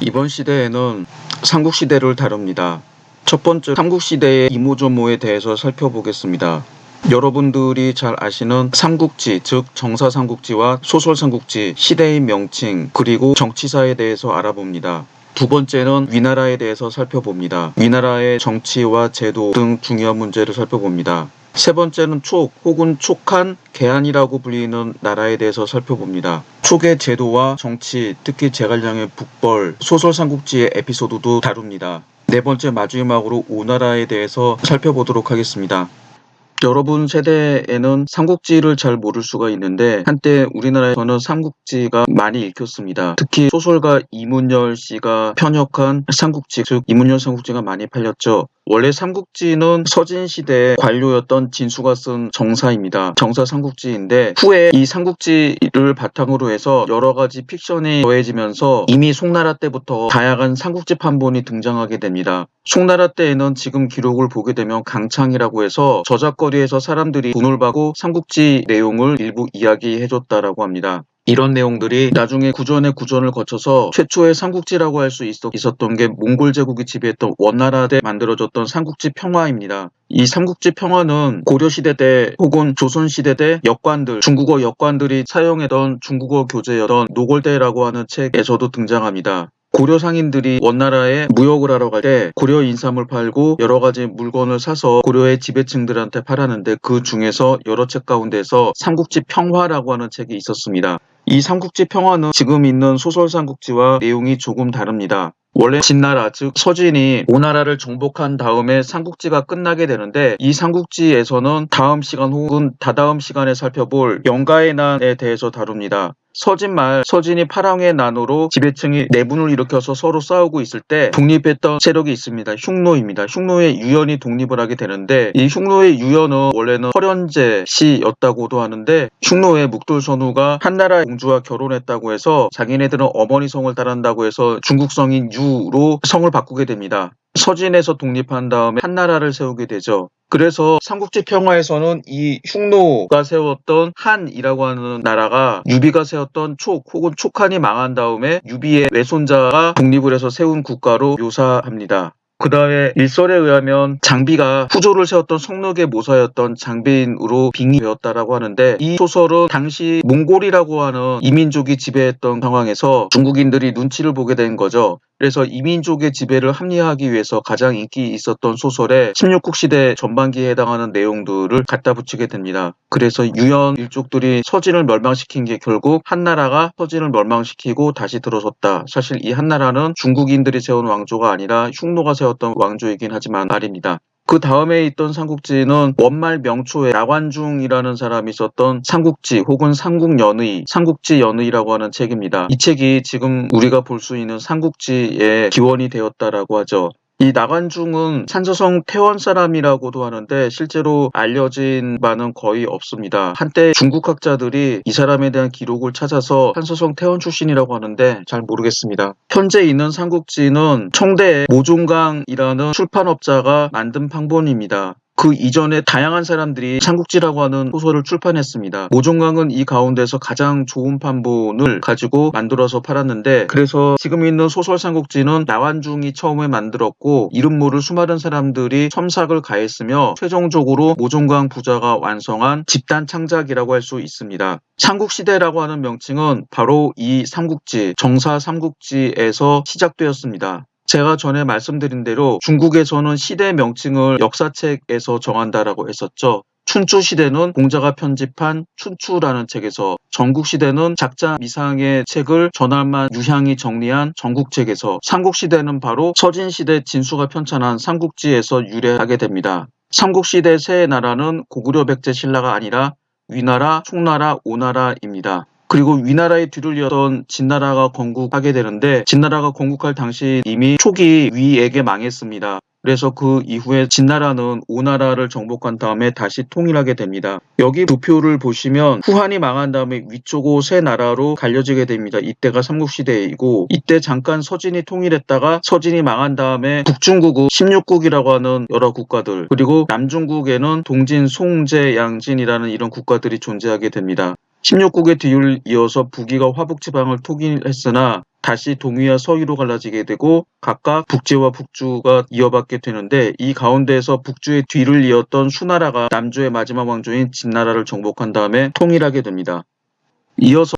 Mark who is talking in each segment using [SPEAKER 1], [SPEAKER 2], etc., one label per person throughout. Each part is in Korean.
[SPEAKER 1] 이번 시대에는 삼국시대를 다룹니다. 첫 번째, 삼국시대의 이모저모에 대해서 살펴보겠습니다. 여러분들이 잘 아시는 삼국지, 즉 정사삼국지와 소설삼국지, 시대의 명칭, 그리고 정치사에 대해서 알아봅니다. 두 번째는 위나라에 대해서 살펴봅니다. 위나라의 정치와 제도 등 중요한 문제를 살펴봅니다. 세 번째는 촉 혹은 촉한 개한이라고 불리는 나라에 대해서 살펴봅니다. 촉의 제도와 정치, 특히 제갈량의 북벌, 소설삼국지의 에피소드도 다룹니다. 네 번째 마지막으로 오나라에 대해서 살펴보도록 하겠습니다. 여러분 세대에는 삼국지를 잘 모를 수가 있는데 한때 우리나라에서는 삼국지가 많이 읽혔습니다. 특히 소설가 이문열 씨가 편역한 삼국지, 즉 이문열 삼국지가 많이 팔렸죠. 원래 삼국지는 서진시대 관료였던 진수가 쓴 정사입니다. 정사 삼국지인데 후에 이 삼국지를 바탕으로 해서 여러 가지 픽션이 더해지면서 이미 송나라 때부터 다양한 삼국지 판본이 등장하게 됩니다. 송나라 때에는 지금 기록을 보게 되면 강창이라고 해서 저작거리에서 사람들이 돈을 받고 삼국지 내용을 일부 이야기해줬다라고 합니다. 이런 내용들이 나중에 구전의 구전을 거쳐서 최초의 삼국지라고 할 수 있었던 게 몽골 제국이 지배했던 원나라 때 만들어졌던 삼국지 평화입니다. 이 삼국지 평화는 고려시대 때 혹은 조선시대 때 역관들, 중국어 역관들이 사용했던 중국어 교재였던 노골대라고 하는 책에서도 등장합니다. 고려 상인들이 원나라에 무역을 하러 갈 때 고려 인삼을 팔고 여러 가지 물건을 사서 고려의 지배층들한테 팔았는데 그 중에서 여러 책 가운데서 삼국지 평화라고 하는 책이 있었습니다. 이 삼국지 평화는 지금 있는 소설 삼국지와 내용이 조금 다릅니다. 원래 진나라, 즉 서진이 오나라를 정복한 다음에 삼국지가 끝나게 되는데 이 삼국지에서는 다음 시간 혹은 다다음 시간에 살펴볼 영가의 난에 대해서 다룹니다. 서진말, 서진이 파랑의 난으로 지배층이 내분을 일으켜서 서로 싸우고 있을 때 독립했던 세력이 있습니다. 흉노입니다. 흉노의 유연이 독립을 하게 되는데 이 흉노의 유연은 원래는 허련제 씨였다고도 하는데 흉노의 묵돌선우가 한나라 공주와 결혼했다고 해서 자기네들은 어머니 성을 따른다고 해서 중국성인 유로 성을 바꾸게 됩니다. 서진에서 독립한 다음에 한나라를 세우게 되죠. 그래서 삼국지 평화에서는 이 흉노가 세웠던 한이라고 하는 나라가 유비가 세웠던 촉 혹은 촉한이 망한 다음에 유비의 외손자가 독립을 해서 세운 국가로 묘사합니다. 그 다음에 일설에 의하면 장비가 후조를 세웠던 성록의 모사였던 장비인으로 빙의되었다라고 하는데 이 소설은 당시 몽골이라고 하는 이민족이 지배했던 상황에서 중국인들이 눈치를 보게 된 거죠. 그래서 이민족의 지배를 합리화하기 위해서 가장 인기 있었던 소설에 16국 시대 전반기에 해당하는 내용들을 갖다 붙이게 됩니다. 그래서 유연 일족들이 서진을 멸망시킨 게 결국 한나라가 서진을 멸망시키고 다시 들어섰다. 사실 이 한나라는 중국인들이 세운 왕조가 아니라 흉노가 세웠던 왕조이긴 하지만 말입니다. 그 다음에 있던 삼국지는 원말 명초에 나관중이라는 사람이 썼던 삼국지 혹은 삼국연의, 삼국지연의라고 하는 책입니다. 이 책이 지금 우리가 볼 수 있는 삼국지의 기원이 되었다라고 하죠. 이 나관중은 산서성 태원 사람이라고도 하는데 실제로 알려진 바는 거의 없습니다. 한때 중국 학자들이 이 사람에 대한 기록을 찾아서 산서성 태원 출신이라고 하는데 잘 모르겠습니다. 현재 있는 삼국지는 청대의 모종강이라는 출판업자가 만든 판본입니다. 그 이전에 다양한 사람들이 삼국지라고 하는 소설을 출판했습니다. 모종강은 이 가운데서 가장 좋은 판본을 가지고 만들어서 팔았는데 그래서 지금 있는 소설 삼국지는 나완중이 처음에 만들었고 이름 모를 수많은 사람들이 첨삭을 가했으며 최종적으로 모종강 부자가 완성한 집단 창작이라고 할 수 있습니다. 삼국시대라고 하는 명칭은 바로 이 삼국지, 정사 삼국지에서 시작되었습니다. 제가 전에 말씀드린 대로 중국에서는 시대 명칭을 역사책에서 정한다라고 했었죠. 춘추 시대는 공자가 편집한 춘추라는 책에서, 전국 시대는 작자 미상의 책을 전할만 유향이 정리한 전국책에서, 삼국 시대는 바로 서진 시대 진수가 편찬한 삼국지에서 유래하게 됩니다. 삼국 시대 세 나라는 고구려 백제 신라가 아니라 위나라, 송나라, 오나라입니다. 그리고 위나라의 뒤를 이었던 진나라가 건국하게 되는데 진나라가 건국할 당시 이미 촉이 위에게 망했습니다. 그래서 그 이후에 진나라는 오나라를 정복한 다음에 다시 통일하게 됩니다. 여기 도표를 보시면 후한이 망한 다음에 위초고 세 나라로 갈려지게 됩니다. 이때가 삼국시대이고 이때 잠깐 서진이 통일했다가 서진이 망한 다음에 북중국은 16국이라고 하는 여러 국가들, 그리고 남중국에는 동진, 송제, 양진이라는 이런 국가들이 존재하게 됩니다. 십육국의 뒤를 이어서 북위가 화북지방을 통일했으나 다시 동위와 서위로 갈라지게 되고 각각 북제와 북주가 이어받게 되는데, 이 가운데에서 북주의 뒤를 이었던 수나라가 남주의 마지막 왕조인 진나라를 정복한 다음에 통일하게 됩니다. 이어서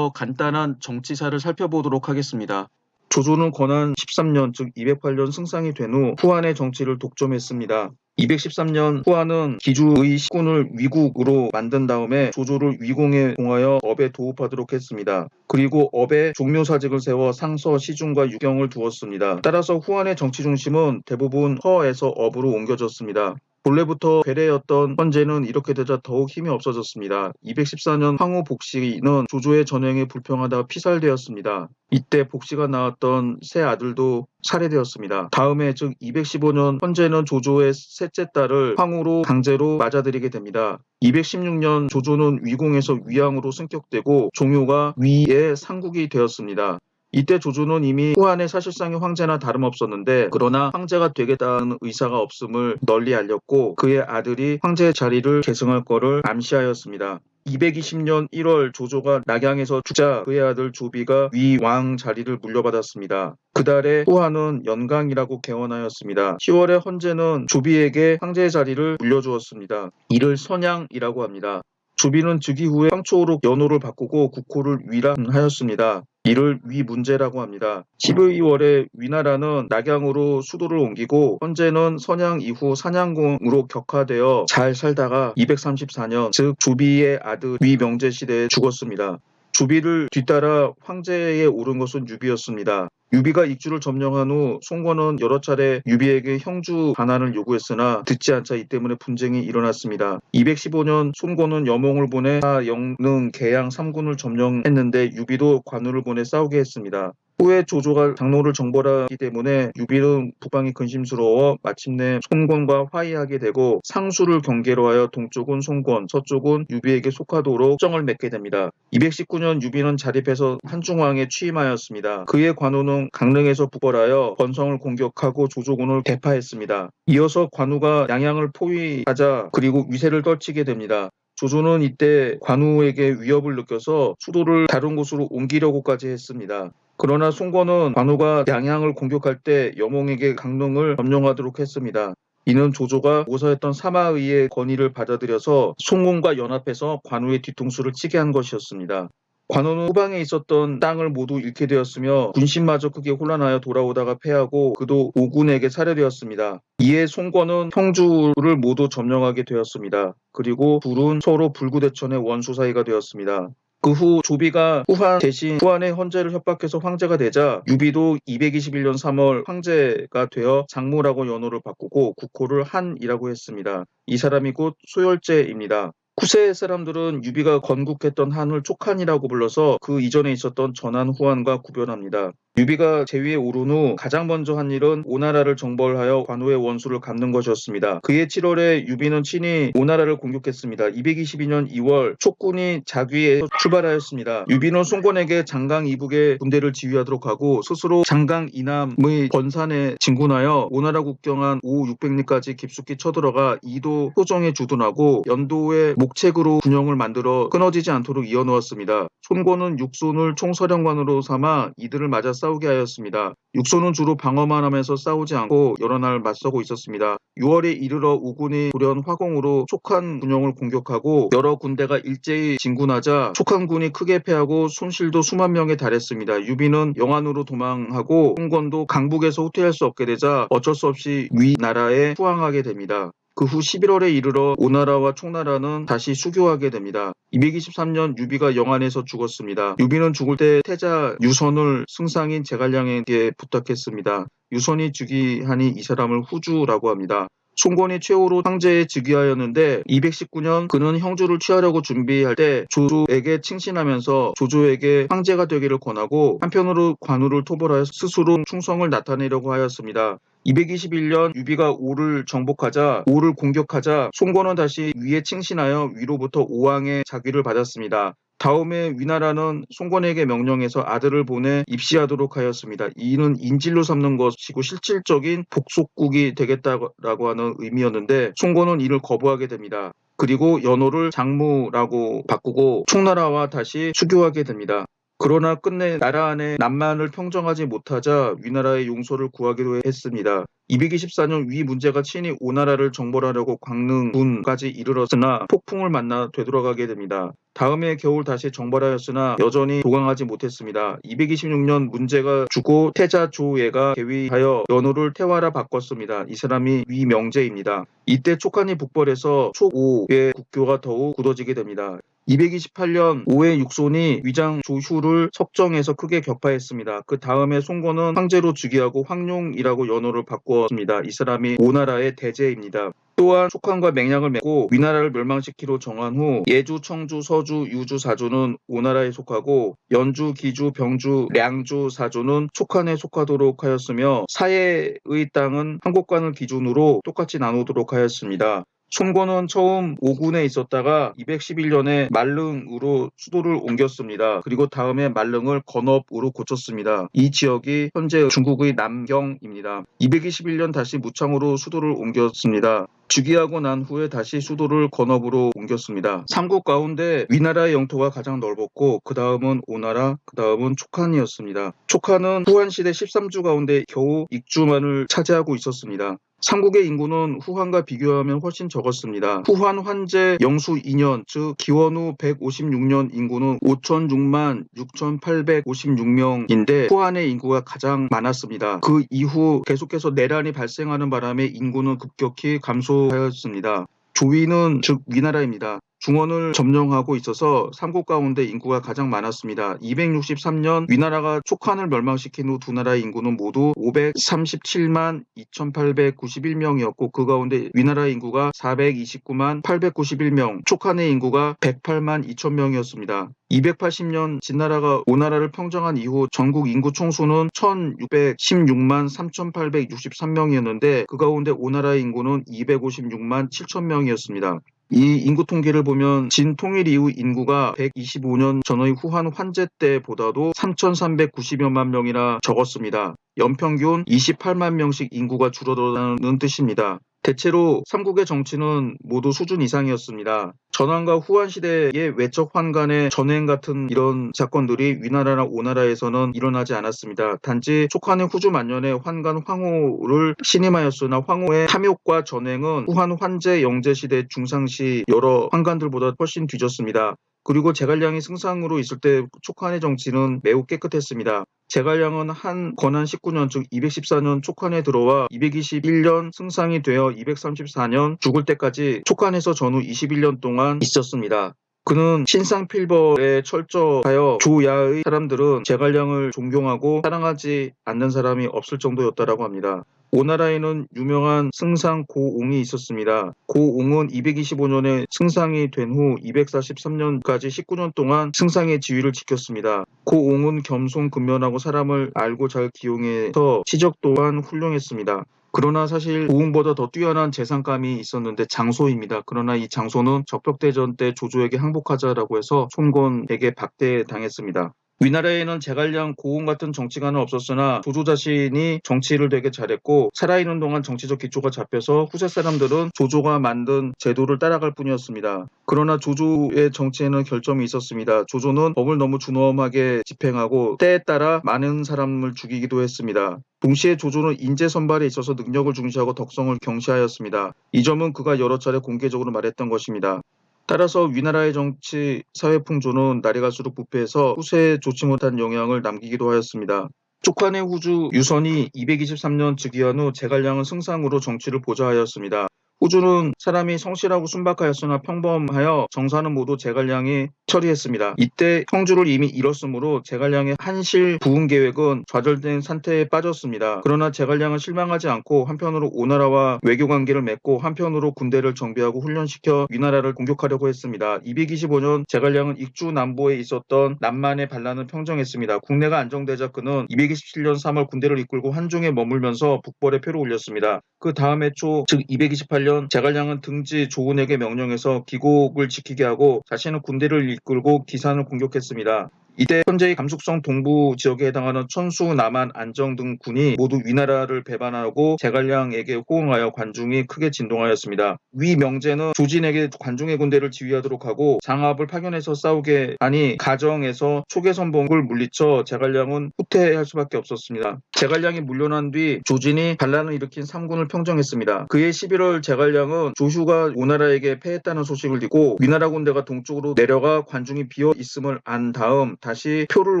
[SPEAKER 1] 간단한 정치사를 살펴보도록 하겠습니다. 조조는 권한 13년 즉 208년 승상이 된 후 후한의 정치를 독점했습니다. 213년 후한은 기주의 시군을 위국으로 만든 다음에 조조를 위공에 봉하여 업에 도읍하도록 했습니다. 그리고 업에 종묘사직을 세워 상서, 시중과 유경을 두었습니다. 따라서 후한의 정치 중심은 대부분 허에서 업으로 옮겨졌습니다. 본래부터 괴뢰였던 헌제는 이렇게 되자 더욱 힘이 없어졌습니다. 214년 황후 복시는 조조의 전횡에 불평하다가 피살되었습니다. 이때 복시가 낳았던 세 아들도 살해되었습니다. 다음해 즉 215년 헌제는 조조의 셋째 딸을 황후로 강제로 맞아들이게 됩니다. 216년 조조는 위공에서 위양으로 승격되고 종효가 위의 상국이 되었습니다. 이때 조조는 이미 후한의 사실상의 황제나 다름없었는데 그러나 황제가 되겠다는 의사가 없음을 널리 알렸고 그의 아들이 황제 자리를 계승할 것을 암시하였습니다. 220년 1월 조조가 낙양에서 죽자 그의 아들 조비가 위왕 자리를 물려받았습니다. 그달에 후한은 연강이라고 개원하였습니다. 10월에 헌제는 조비에게 황제의 자리를 물려주었습니다. 이를 선양이라고 합니다. 조비는 즉위 후에 황초로 연호를 바꾸고 국호를 위라하였습니다. 이를 위문제라고 합니다. 12월에 위나라는 낙양으로 수도를 옮기고 헌제는 선양 이후 산양공으로 격화되어 잘 살다가 234년 즉 조비의 아들 위명제 시대에 죽었습니다. 조비를 뒤따라 황제에 오른 것은 유비였습니다. 유비가 익주를 점령한 후 송건은 여러 차례 유비에게 형주 반환을 요구했으나 듣지 않자 이 때문에 분쟁이 일어났습니다. 215년 송건은 여몽을 보내 영능, 계양 3군을 점령했는데 유비도 관우를 보내 싸우게 했습니다. 후에 조조가 장로를 정벌하기 때문에 유비는 북방이 근심스러워 마침내 송건과 화의하게 되고 상수를 경계로 하여 동쪽은 송건, 서쪽은 유비에게 속하도록 협정을 맺게 됩니다. 219년 유비는 자립해서 한중왕에 취임하였습니다. 그의 관우는 강릉에서 부벌하여 번성을 공격하고 조조군을 대파했습니다. 이어서 관우가 양양을 포위하자 그리고 위세를 떨치게 됩니다. 조조는 이때 관우에게 위협을 느껴서 수도를 다른 곳으로 옮기려고까지 했습니다. 그러나 송건은 관우가 양양을 공격할 때 여몽에게 강릉을 점령하도록 했습니다. 이는 조조가 모사했던 사마의의 건의를 받아들여서 송건과 연합해서 관우의 뒤통수를 치게 한 것이었습니다. 관우는 후방에 있었던 땅을 모두 잃게 되었으며 군심마저 크게 혼란하여 돌아오다가 패하고 그도 오군에게 살해되었습니다. 이에 송건은 형주를 모두 점령하게 되었습니다. 그리고 둘은 서로 불구대천의 원수 사이가 되었습니다. 그 후 조비가 후한 대신 후한의 헌제를 협박해서 황제가 되자 유비도 221년 3월 황제가 되어 장모라고 연호를 바꾸고 국호를 한이라고 했습니다. 이 사람이 곧 소열제입니다. 쿠세의 사람들은 유비가 건국했던 한을 촉한이라고 불러서 그 이전에 있었던 전한 후한과 구별합니다. 유비가 제위에 오른 후 가장 먼저 한 일은 오나라를 정벌하여 관우의 원수를 갚는 것이었습니다. 그해 7월에 유비는 친히 오나라를 공격했습니다. 222년 2월 촉군이 자귀에서 출발하였습니다. 유비는 송건에게 장강 이북의 군대를 지휘하도록 하고 스스로 장강 이남의 권산에 진군하여 오나라 국경한 5,600리까지 깊숙이 쳐들어가 이도 효정에 주둔하고 연도에 목책으로 군영을 만들어 끊어지지 않도록 이어놓았습니다. 송건은 육손을 총사령관으로 삼아 이들을 맞아 싸우게 하였습니다. 육손은 주로 방어만 하면서 싸우지 않고 여러 날 맞서고 있었습니다. 6월에 이르러 우군이 돌연 화공으로 촉한 군영을 공격하고 여러 군대가 일제히 진군하자 촉한군이 크게 패하고 손실도 수만 명에 달했습니다. 유비는 영안으로 도망하고 송건도 강북에서 후퇴할 수 없게 되자 어쩔 수 없이 위나라에 투항하게 됩니다. 그 후 11월에 이르러 오나라와 총나라는 다시 수교하게 됩니다. 223년 유비가 영안에서 죽었습니다. 유비는 죽을 때 태자 유선을 승상인 제갈량에게 부탁했습니다. 유선이 즉위하니 이 사람을 후주라고 합니다. 송건이 최후로 황제에 즉위하였는데 219년 그는 형주를 취하려고 준비할 때 조조에게 칭신하면서 조조에게 황제가 되기를 권하고 한편으로 관우를 토벌하여 스스로 충성을 나타내려고 하였습니다. 221년 유비가 오를 정복하자 오를 공격하자 송건은 다시 위에 칭신하여 위로부터 오왕의 자귀를 받았습니다. 다음에 위나라는 송건에게 명령해서 아들을 보내 입시하도록 하였습니다. 이는 인질로 삼는 것이고 실질적인 복속국이 되겠다라고 하는 의미였는데 송건은 이를 거부하게 됩니다. 그리고 연호를 장무라고 바꾸고 총나라와 다시 수교하게 됩니다. 그러나 끝내 나라 안에 남만을 평정하지 못하자 위나라의 용서를 구하기로 했습니다. 224년 위 문제가 친히 오나라를 정벌하려고 광릉군까지 이르렀으나 폭풍을 만나 되돌아가게 됩니다. 다음해 겨울 다시 정벌하였으나 여전히 도강하지 못했습니다. 226년 문제가 죽고 태자 조예가 계위하여 연호를 태화라 바꿨습니다. 이 사람이 위명제입니다. 이때 촉한이 북벌해서 촉오의 국교가 더욱 굳어지게 됩니다. 228년 오의 육손이 위장 조휴를 석정에서 크게 격파했습니다. 그 다음에 송건은 황제로 즉위하고 황룡이라고 연호를 바꾸었습니다. 이 사람이 오나라의 대제입니다. 또한 촉한과 맹약을 맺고 위나라를 멸망시키로 정한 후 예주, 청주, 서주, 유주, 사주는 오나라에 속하고 연주, 기주, 병주, 량주, 사주는 촉한에 속하도록 하였으며 사해의 땅은 한국관을 기준으로 똑같이 나누도록 하였습니다. 송건은 처음 오군에 있었다가 211년에 말릉으로 수도를 옮겼습니다. 그리고 다음에 말릉을 건업으로 고쳤습니다. 이 지역이 현재 중국의 남경입니다. 221년 다시 무창으로 수도를 옮겼습니다. 즉위하고 난 후에 다시 수도를 건업으로 옮겼습니다. 삼국 가운데 위나라의 영토가 가장 넓었고 그 다음은 오나라, 그 다음은 촉한이었습니다. 촉한은 후한시대 13주 가운데 겨우 익주만을 차지하고 있었습니다. 삼국의 인구는 후한과 비교하면 훨씬 적었습니다. 후한 환제 영수 2년 즉 기원후 156년 인구는 5,006만 6,856명인데 후한의 인구가 가장 많았습니다. 그 이후 계속해서 내란이 발생하는 바람에 인구는 급격히 감소하였습니다. 조위는 즉 위나라입니다. 중원을 점령하고 있어서 삼국 가운데 인구가 가장 많았습니다. 263년 위나라가 촉한을 멸망시킨 후 두 나라의 인구는 모두 537만 2,891명이었고 그 가운데 위나라의 인구가 429만 891명, 촉한의 인구가 108만 2,000명이었습니다. 280년 진나라가 오나라를 평정한 이후 전국 인구 총수는 1,616만 3,863명이었는데 그 가운데 오나라의 인구는 256만 7,000명이었습니다. 이 인구 통계를 보면 진 통일 이후 인구가 125년 전의 후한 환제 때보다도 3,390여만 명이나 적었습니다. 연평균 28만 명씩 인구가 줄어들었다는 뜻입니다. 대체로 삼국의 정치는 모두 수준 이상이었습니다. 전환과 후한 시대의 외적 환간의 전횡 같은 이런 사건들이 위나라나 오나라에서는 일어나지 않았습니다. 단지 촉한의 후주 만년에 환간 황후를 신임하였으나 황후의 탐욕과 전횡은 후한 환제 영제 시대 중상시 여러 환간들보다 훨씬 뒤졌습니다. 그리고 제갈량이 승상으로 있을 때 촉한의 정치는 매우 깨끗했습니다. 제갈량은 한 건한 19년 즉 214년 촉한에 들어와 221년 승상이 되어 234년 죽을 때까지 촉한에서 전후 21년 동안 있었습니다. 그는 신상필벌에 철저하여 조야의 사람들은 제갈량을 존경하고 사랑하지 않는 사람이 없을 정도였다고 합니다. 오나라에는 유명한 승상 고옹이 있었습니다. 고옹은 225년에 승상이 된 후 243년까지 19년 동안 승상의 지위를 지켰습니다. 고옹은 겸손 근면하고 사람을 알고 잘 기용해서 치적 또한 훌륭했습니다. 그러나 사실 고옹보다 더 뛰어난 재상감이 있었는데 장소입니다. 그러나 이 장소는 적벽대전 때 조조에게 항복하자라고 해서 송건에게 박대당했습니다. 위나라에는 제갈량 고옹 같은 정치가는 없었으나 조조 자신이 정치를 되게 잘했고 살아있는 동안 정치적 기초가 잡혀서 후세 사람들은 조조가 만든 제도를 따라갈 뿐이었습니다. 그러나 조조의 정치에는 결점이 있었습니다. 조조는 법을 너무 준엄하게 집행하고 때에 따라 많은 사람을 죽이기도 했습니다. 동시에 조조는 인재 선발에 있어서 능력을 중시하고 덕성을 경시하였습니다. 이 점은 그가 여러 차례 공개적으로 말했던 것입니다. 따라서 위나라의 정치, 사회 풍조는 날이 갈수록 부패해서 후세에 좋지 못한 영향을 남기기도 하였습니다. 촉한의 후주 유선이 223년 즉위한 후 제갈량은 승상으로 정치를 보좌하였습니다. 후주는 사람이 성실하고 순박하였으나 평범하여 정사는 모두 제갈량이 처리했습니다. 이때 형주를 이미 잃었으므로 제갈량의 한실 부흥 계획은 좌절된 상태에 빠졌습니다. 그러나 제갈량은 실망하지 않고 한편으로 오나라와 외교 관계를 맺고 한편으로 군대를 정비하고 훈련시켜 위나라를 공격하려고 했습니다. 225년 제갈량은 익주 남부에 있었던 남만의 반란을 평정했습니다. 국내가 안정되자 그는 227년 3월 군대를 이끌고 한중에 머물면서 북벌에 표를 올렸습니다. 그 다음 해 초 즉 228년 제갈량은 등지 조은에게 명령해서 기곡을 지키게 하고 자신은 군대를 이끌고 기산을 공격했습니다. 이때 현재의 감숙성 동부 지역에 해당하는 천수, 남한, 안정 등 군이 모두 위나라를 배반하고 제갈량에게 호응하여 관중이 크게 진동하였습니다. 위 명제는 조진에게 관중의 군대를 지휘하도록 하고 장압을 파견해서 싸우게 하니 가정에서 초계선봉을 물리쳐 제갈량은 후퇴할 수밖에 없었습니다. 제갈량이 물러난 뒤 조진이 반란을 일으킨 3군을 평정했습니다. 그해 11월 제갈량은 조슈가 오나라에게 패했다는 소식을 듣고 위나라 군대가 동쪽으로 내려가 관중이 비어 있음을 안 다음 다시 표를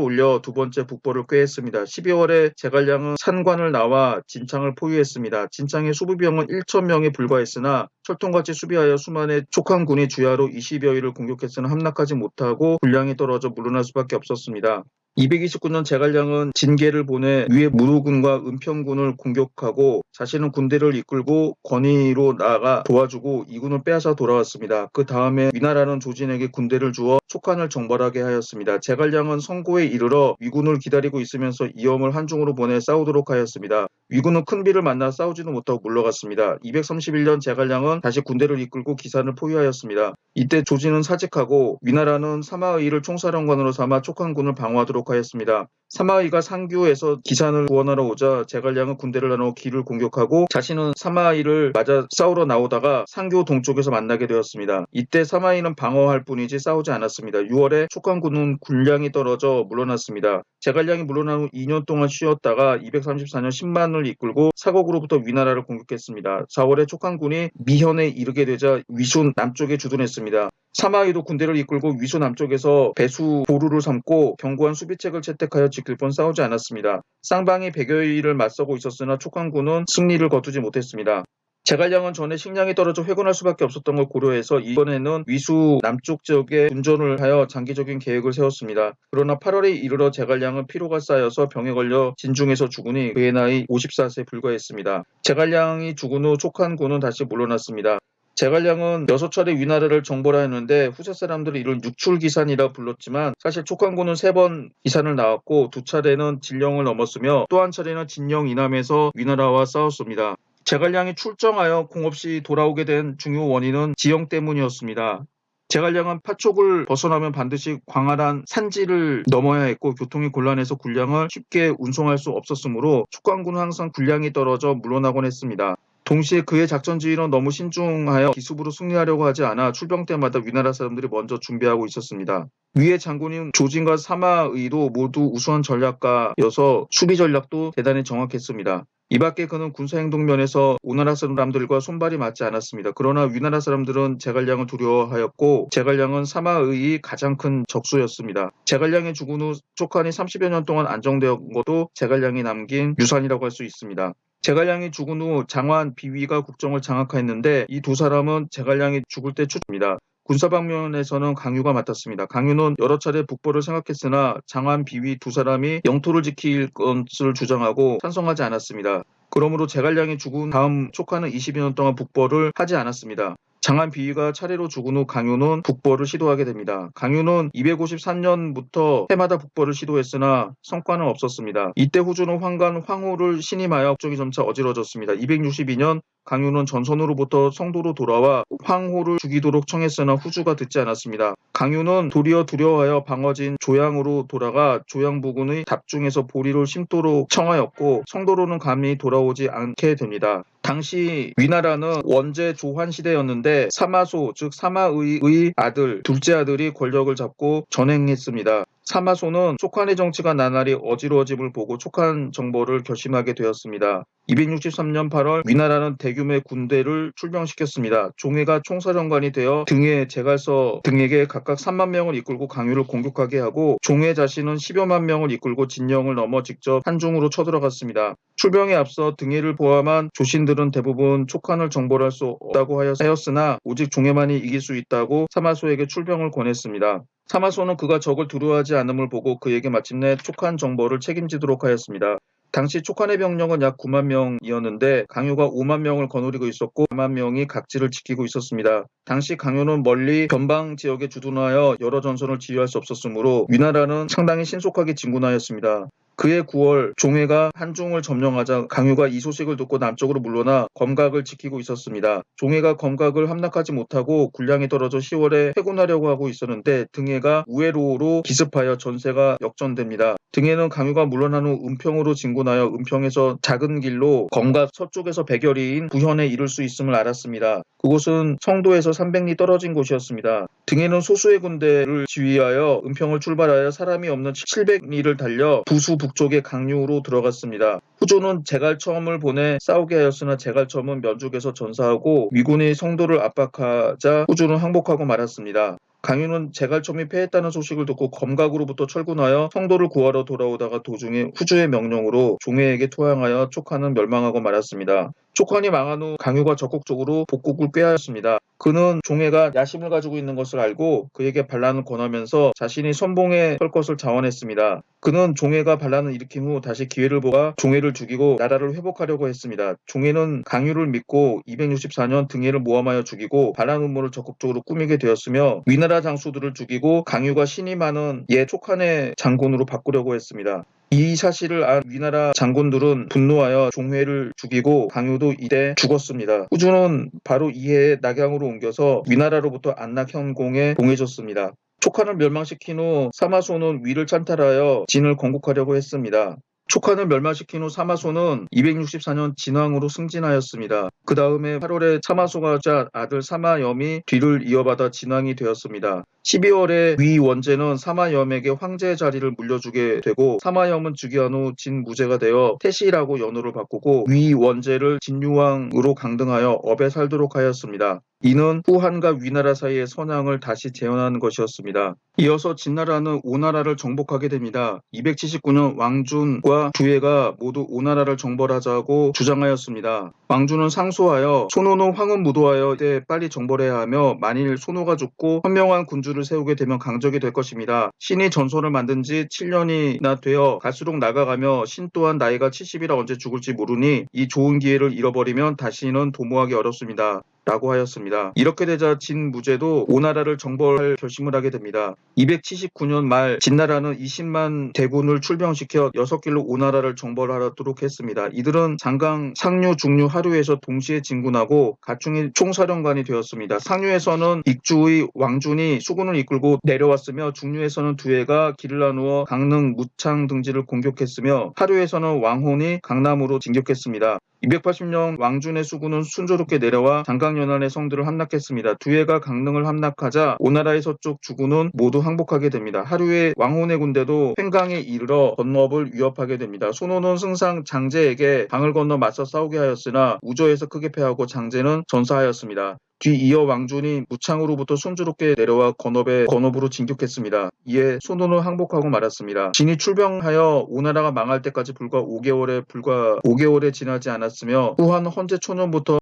[SPEAKER 1] 올려 두 번째 북벌을 꾀했습니다. 12월에 제갈량은 산관을 나와 진창을 포위했습니다. 진창의 수비병은 1,000명에 불과했으나 철통같이 수비하여 수만의 촉한군이 주야로 20여일을 공격했으나 함락하지 못하고 군량이 떨어져 물러날 수밖에 없었습니다. 229년 제갈량은 진계를 보내 위에 무루군과 은평군을 공격하고 자신은 군대를 이끌고 권위로 나아가 도와주고 이군을 빼앗아 돌아왔습니다. 그 다음에 위나라는 조진에게 군대를 주어 촉한을 정벌하게 하였습니다. 제갈량은 성고에 이르러 위군을 기다리고 있으면서 이엄을 한중으로 보내 싸우도록 하였습니다. 위군은 큰 비를 만나 싸우지도 못하고 물러갔습니다. 231년 제갈량은 다시 군대를 이끌고 기산을 포위하였습니다. 이때 조진은 사직하고 위나라는 사마의를 총사령관으로 삼아 촉한군을 방어하도록 하였습니다. 사마의가 상규에서 기산을 구원하러 오자 제갈량은 군대를 나누어 기를 공격하고 자신은 사마의를 맞아 싸우러 나오다가 상규 동쪽에서 만나게 되었습니다. 이때 사마의는 방어할 뿐이지 싸우지 않았습니다. 6월에 촉한군은 군량이 떨어져 물러났습니다. 제갈량이 물러난 후 2년 동안 쉬었다가 234년 10만을 이끌고 사곡으로부터 위나라를 공격했습니다. 4월에 촉한군이 미현에 이르게 되자 위수 남쪽에 주둔했습니다. 사마의도 군대를 이끌고 위수 남쪽에서 배수 보루를 삼고 견고한 수비책을 채택하여 지킬 뿐 싸우지 않았습니다. 쌍방이 100여일을 맞서고 있었으나 촉한군은 승리를 거두지 못했습니다. 제갈량은 전에 식량이 떨어져 회군할 수밖에 없었던 걸 고려해서 이번에는 위수 남쪽 지역에 군전을 하여 장기적인 계획을 세웠습니다. 그러나 8월에 이르러 제갈량은 피로가 쌓여서 병에 걸려 진중에서 죽으니 그의 나이 54세에 불과했습니다. 제갈량이 죽은 후 촉한군은 다시 물러났습니다. 제갈량은 6차례 위나라를 정벌하였는데 후세 사람들이 이를 육출기산이라 불렀지만 사실 촉한군은 3번 기산을 나왔고 2차례는 진령을 넘었으며 또 한 차례는 진령 이남에서 위나라와 싸웠습니다. 제갈량이 출정하여 공없이 돌아오게 된 중요 원인은 지형 때문이었습니다. 제갈량은 파촉을 벗어나면 반드시 광활한 산지를 넘어야 했고 교통이 곤란해서 군량을 쉽게 운송할 수 없었으므로 촉한군은 항상 군량이 떨어져 물러나곤 했습니다. 동시에 그의 작전 지휘는 너무 신중하여 기습으로 승리하려고 하지 않아 출병 때마다 위나라 사람들이 먼저 준비하고 있었습니다. 위의 장군인 조진과 사마의도 모두 우수한 전략가여서 수비 전략도 대단히 정확했습니다. 이밖에 그는 군사행동 면에서 오나라 사람들과 손발이 맞지 않았습니다. 그러나 위나라 사람들은 제갈량을 두려워하였고 제갈량은 사마의의 가장 큰 적수였습니다. 제갈량이 죽은 후 촉한이 30여 년 동안 안정되었던 것도 제갈량이 남긴 유산이라고 할 수 있습니다. 제갈량이 죽은 후 장환, 비위가 국정을 장악하였는데 이 두 사람은 제갈량이 죽을 때 추입니다. 군사 방면에서는 강유가 맡았습니다. 강유는 여러 차례 북벌을 생각했으나 장환, 비위 두 사람이 영토를 지킬 것을 주장하고 찬성하지 않았습니다. 그러므로 제갈량이 죽은 다음 촉한은 20여 년 동안 북벌을 하지 않았습니다. 장한 비위가 차례로 죽은 후 강유는 북벌을 시도하게 됩니다. 강유는 253년부터 해마다 북벌을 시도했으나 성과는 없었습니다. 이때 후주는 황간 황후를 신임하여 국정이 점차 어지러졌습니다. 262년 강유는 전선으로부터 성도로 돌아와 황후를 죽이도록 청했으나 후주가 듣지 않았습니다. 강유는 도리어 두려워하여 방어진 조양으로 돌아가 조양 부군의 답중에서 보리를 심도록 청하였고 성도로는 감히 돌아오지 않게 됩니다. 당시 위나라는 원제 조환 시대였는데 사마소 즉 사마의의 아들 둘째 아들이 권력을 잡고 전행했습니다. 사마소는 촉한의 정치가 나날이 어지러워짐을 보고 촉한 정벌을 결심하게 되었습니다. 263년 8월 위나라는 대규모의 군대를 출병시켰습니다. 종해가 총사령관이 되어 등에 제갈서 등에게 각각 3만 명을 이끌고 강유를 공격하게 하고 종해 자신은 10여만 명을 이끌고 진령을 넘어 직접 한중으로 쳐들어갔습니다. 출병에 앞서 등해를 포함한 조신들은 대부분 촉한을 정벌할 수 없다고 하였으나 오직 종해만이 이길 수 있다고 사마소에게 출병을 권했습니다. 사마소는 그가 적을 두려워하지 않음을 보고 그에게 마침내 촉한 정벌을 책임지도록 하였습니다. 당시 촉한의 병력은 약 9만 명이었는데 강유가 5만 명을 거느리고 있었고 4만 명이 각지를 지키고 있었습니다. 당시 강유는 멀리 변방 지역에 주둔하여 여러 전선을 지휘할 수 없었으므로 위나라는 상당히 신속하게 진군하였습니다. 그해 9월 종해가 한중을 점령하자 강유가 이 소식을 듣고 남쪽으로 물러나 검각을 지키고 있었습니다. 종해가 검각을 함락하지 못하고 군량이 떨어져 10월에 회군하려고 하고 있었는데 등해가 우회로로 기습하여 전세가 역전됩니다. 등해는 강유가 물러난 후 은평으로 진군하여 은평에서 작은 길로 검각 서쪽에서 100여리인 부현에 이를 수 있음을 알았습니다. 그곳은 성도에서 300리 떨어진 곳이었습니다. 등해는 소수의 군대를 지휘하여 은평을 출발하여 사람이 없는 700리를 달려 부수 북쪽의 강유로 들어갔습니다. 후조는 제갈첨을 보내 싸우게 하였으나 제갈첨은 면죽에서 전사하고 위군이 성도를 압박하자 후조는 항복하고 말았습니다. 강유는 제갈첨이 패했다는 소식을 듣고 검각으로부터 철군하여 성도를 구하러 돌아오다가 도중에 후주의 명령으로 종해에게 투항하여 촉한은 멸망하고 말았습니다. 촉한이 망한 후 강유가 적극적으로 복국을 꾀하였습니다. 그는 종해가 야심을 가지고 있는 것을 알고 그에게 반란을 권하면서 자신이 선봉에 설 것을 자원했습니다. 그는 종해가 반란을 일으킨 후 다시 기회를 보아 종해를 죽이고 나라를 회복하려고 했습니다. 종해는 강유를 믿고 264년 등해를 모함하여 죽이고 반란 음모를 적극적으로 꾸미게 되었으며 위나라 장수들을 죽이고 강유가 신임하는 옛 촉한의 장군으로 바꾸려고 했습니다. 이 사실을 안 위나라 장군들은 분노하여 종해를 죽이고 강유도 이때 죽었습니다. 후주는 바로 이해에 낙양으로 옮겨서 위나라로부터 안락현공에 봉해졌습니다. 촉한을 멸망시킨 후 사마소는 위를 찬탈하여 진을 건국하려고 했습니다. 촉한을 멸망시킨 후 사마소는 264년 진왕으로 승진하였습니다. 그 다음에 8월에 사마소가 자 아들 사마염이 뒤를 이어받아 진왕이 되었습니다. 12월에 위원제는 사마염에게 황제의 자리를 물려주게 되고 사마염은 즉위한 후 진무제가 되어 태시라고 연호를 바꾸고 위원제를 진유왕으로 강등하여 업에 살도록 하였습니다. 이는 후한과 위나라 사이의 선양을 다시 재현하는 것이었습니다. 이어서 진나라는 오나라를 정복하게 됩니다. 279년 왕준과 주예가 모두 오나라를 정벌하자고 주장하였습니다. 왕준은 상소하여 손호는 황은 무도하여 이때 빨리 정벌해야 하며 만일 손호가 죽고 현명한 군주를 세우게 되면 강적이 될 것입니다. 신이 전선을 만든 지 7년이나 되어 갈수록 나가가며 신 또한 나이가 70이라 언제 죽을지 모르니 이 좋은 기회를 잃어버리면 다시는 도모하기 어렵습니다. 라고 하였습니다. 이렇게 되자 진무제도 오나라를 정벌할 결심을 하게 됩니다. 279년 말 진나라는 20만 대군을 출병시켜 6길로 오나라를 정벌하도록 했습니다. 이들은 장강, 상류, 중류, 하류에서 동시에 진군하고 가충이 총사령관이 되었습니다. 상류에서는 익주의 왕준이 수군을 이끌고 내려왔으며 중류에서는 두해가 길을 나누어 강릉, 무창 등지를 공격했으며 하류에서는 왕혼이 강남으로 진격했습니다. 280년 왕준의 수군은 순조롭게 내려와 장강연안의 성들을 함락했습니다. 두해가 강릉을 함락하자 오나라의 서쪽 주군은 모두 항복하게 됩니다. 하루에 왕혼의 군대도 횡강에 이르러 건너업을 위협하게 됩니다. 손호는 승상 장제에게 강을 건너 맞서 싸우게 하였으나 우저에서 크게 패하고 장제는 전사하였습니다. 뒤이어 왕준이 무창으로부터 순조롭게 내려와 건업으로 진격했습니다. 이에 손호는 항복하고 말았습니다. 진이 출병하여 오나라가 망할 때까지 불과 5개월에 지나지 않았으며 후한 헌제 초년부터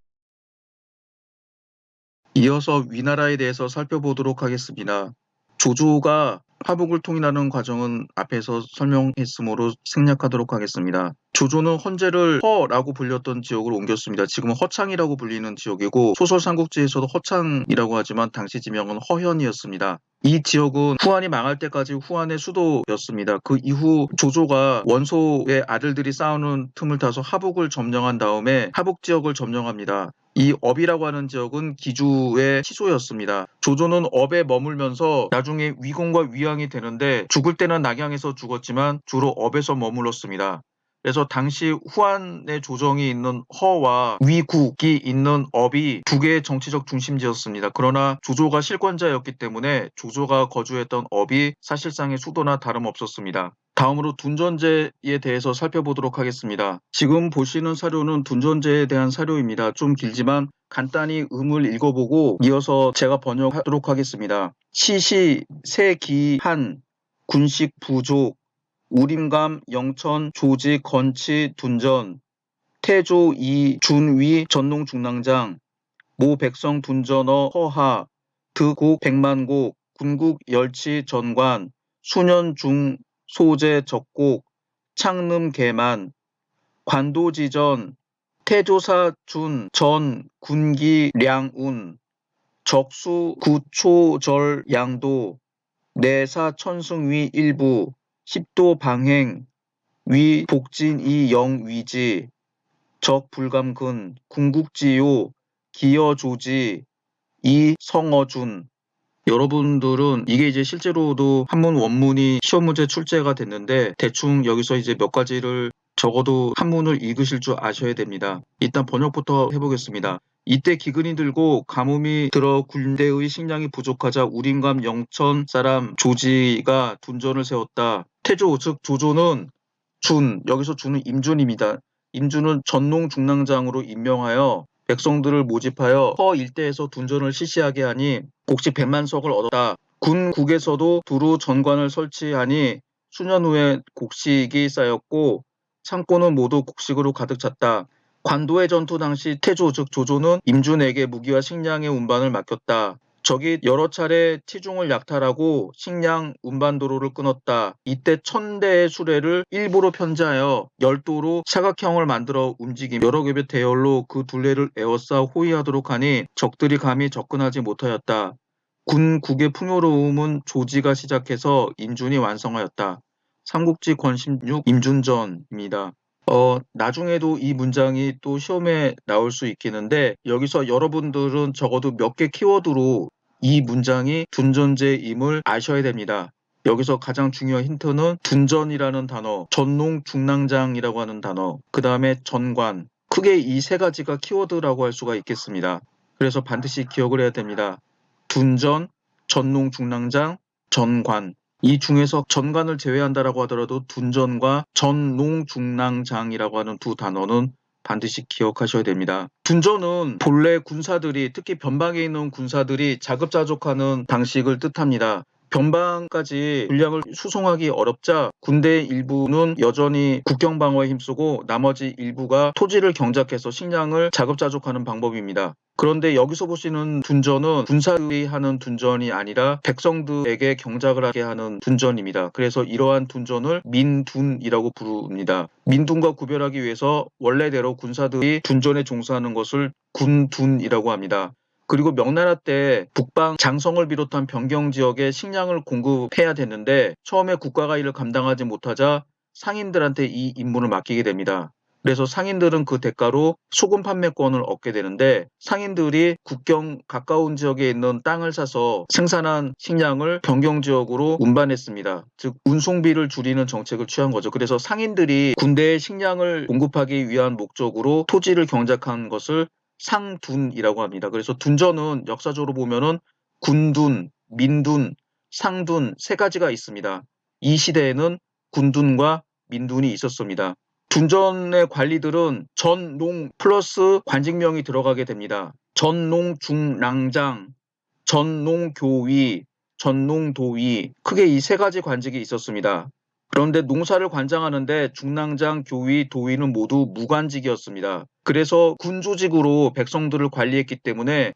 [SPEAKER 1] 이어서 위나라에 대해서 살펴보도록 하겠습니다. 조조가 화북을 통일하는 과정은 앞에서 설명했으므로 생략하도록 하겠습니다. 조조는 헌제를 허라고 불렸던 지역으로 옮겼습니다. 지금은 허창이라고 불리는 지역이고 소설 삼국지에서도 허창이라고 하지만 당시 지명은 허현이었습니다. 이 지역은 후한이 망할 때까지 후한의 수도였습니다. 그 이후 조조가 원소의 아들들이 싸우는 틈을 타서 하북을 점령한 다음에 하북 지역을 점령합니다. 이 업이라고 하는 지역은 기주의 시소였습니다. 조조는 업에 머물면서 나중에 위공과 위왕이 되는데 죽을 때는 낙양에서 죽었지만 주로 업에서 머물렀습니다. 그래서 당시 후한의 조정이 있는 허와 위국이 있는 업이 두 개의 정치적 중심지였습니다. 그러나 조조가 실권자였기 때문에 조조가 거주했던 업이 사실상의 수도나 다름없었습니다. 다음으로 둔전제에 대해서 살펴보도록 하겠습니다. 지금 보시는 사료는 둔전제에 대한 사료입니다. 좀 길지만 간단히 음을 읽어보고 이어서 제가 번역하도록 하겠습니다. 시시, 세기한, 군식 부족, 우림감, 영천, 조지, 건치, 둔전, 태조, 이, 준위, 전농, 중랑장, 모 백성, 둔전어, 허하, 드곡, 백만곡, 군국, 열치, 전관, 수년, 중, 소재, 적곡, 창름, 개만, 관도지전, 태조사, 준, 전, 군기, 량운, 적수, 구초절, 양도, 내사, 천승위, 일부, 십도, 방행, 위 복진 이영 위지 적 불감근 궁국지요 기여조지 이성어준. 여러분들은 이게 이제 실제로도 한문 원문이 시험 문제 출제가 됐는데 대충 여기서 이제 몇 가지를 적어도 한문을 읽으실 줄 아셔야 됩니다. 일단 번역부터 해보겠습니다. 이때 기근이 들고 가뭄이 들어 군대의 식량이 부족하자 우림감 영천 사람 조지가 둔전을 세웠다. 태조 즉 조조는 여기서 준은 임준입니다. 임준은 전농 중랑장으로 임명하여 백성들을 모집하여 허 일대에서 둔전을 실시하게 하니 곡식 100만석을 얻었다. 군국에서도 두루 전관을 설치하니 수년 후에 곡식이 쌓였고 창고는 모두 곡식으로 가득 찼다. 관도의 전투 당시 태조 즉 조조는 임준에게 무기와 식량의 운반을 맡겼다. 적이 여러 차례 티중을 약탈하고 식량 운반 도로를 끊었다. 이때 1000대의 수레를 일부러 편제하여 열도로 사각형을 만들어 움직이며 여러 겹의 대열로 그 둘레를 에워싸 호위하도록 하니 적들이 감히 접근하지 못하였다. 군국의 풍요로움은 조지가 시작해서 임준이 완성하였다. 삼국지 권십육 임준전입니다. 나중에도 이 문장이 또 시험에 나올 수 있겠는데 여기서 여러분들은 적어도 몇 개 키워드로 이 문장이 둔전제임을 아셔야 됩니다. 여기서 가장 중요한 힌트는 둔전이라는 단어, 전농중랑장이라고 하는 단어, 그 다음에 전관. 크게 이 세 가지가 키워드라고 할 수가 있겠습니다. 그래서 반드시 기억을 해야 됩니다. 둔전, 전농중랑장, 전관. 이 중에서 전관을 제외한다라고 하더라도 둔전과 전농중랑장이라고 하는 두 단어는 반드시 기억하셔야 됩니다. 둔전은 본래 군사들이 특히 변방에 있는 군사들이 자급자족하는 방식을 뜻합니다. 변방까지 군량을 수송하기 어렵자 군대 일부는 여전히 국경 방어에 힘쓰고 나머지 일부가 토지를 경작해서 식량을 자급자족하는 방법입니다. 그런데 여기서 보시는 둔전은 군사들이 하는 둔전이 아니라 백성들에게 경작을 하게 하는 둔전입니다. 그래서 이러한 둔전을 민둔이라고 부릅니다. 민둔과 구별하기 위해서 원래대로 군사들이 둔전에 종사하는 것을 군둔이라고 합니다. 그리고 명나라 때 북방 장성을 비롯한 변경 지역에 식량을 공급해야 됐는데 처음에 국가가 이를 감당하지 못하자 상인들한테 이 임무를 맡기게 됩니다. 그래서 상인들은 그 대가로 소금 판매권을 얻게 되는데 상인들이 국경 가까운 지역에 있는 땅을 사서 생산한 식량을 변경 지역으로 운반했습니다. 즉 운송비를 줄이는 정책을 취한 거죠. 그래서 상인들이 군대에 식량을 공급하기 위한 목적으로 토지를 경작한 것을 상둔이라고 합니다. 그래서 둔전은 역사적으로 보면은 군둔, 민둔, 상둔 세 가지가 있습니다. 이 시대에는 군둔과 민둔이 있었습니다. 둔전의 관리들은 전농 플러스 관직명이 들어가게 됩니다. 전농중랑장, 전농교위, 전농도위 크게 이 세 가지 관직이 있었습니다. 그런데 농사를 관장하는데 중랑장, 교위, 도위는 모두 무관직이었습니다. 그래서 군조직으로 백성들을 관리했기 때문에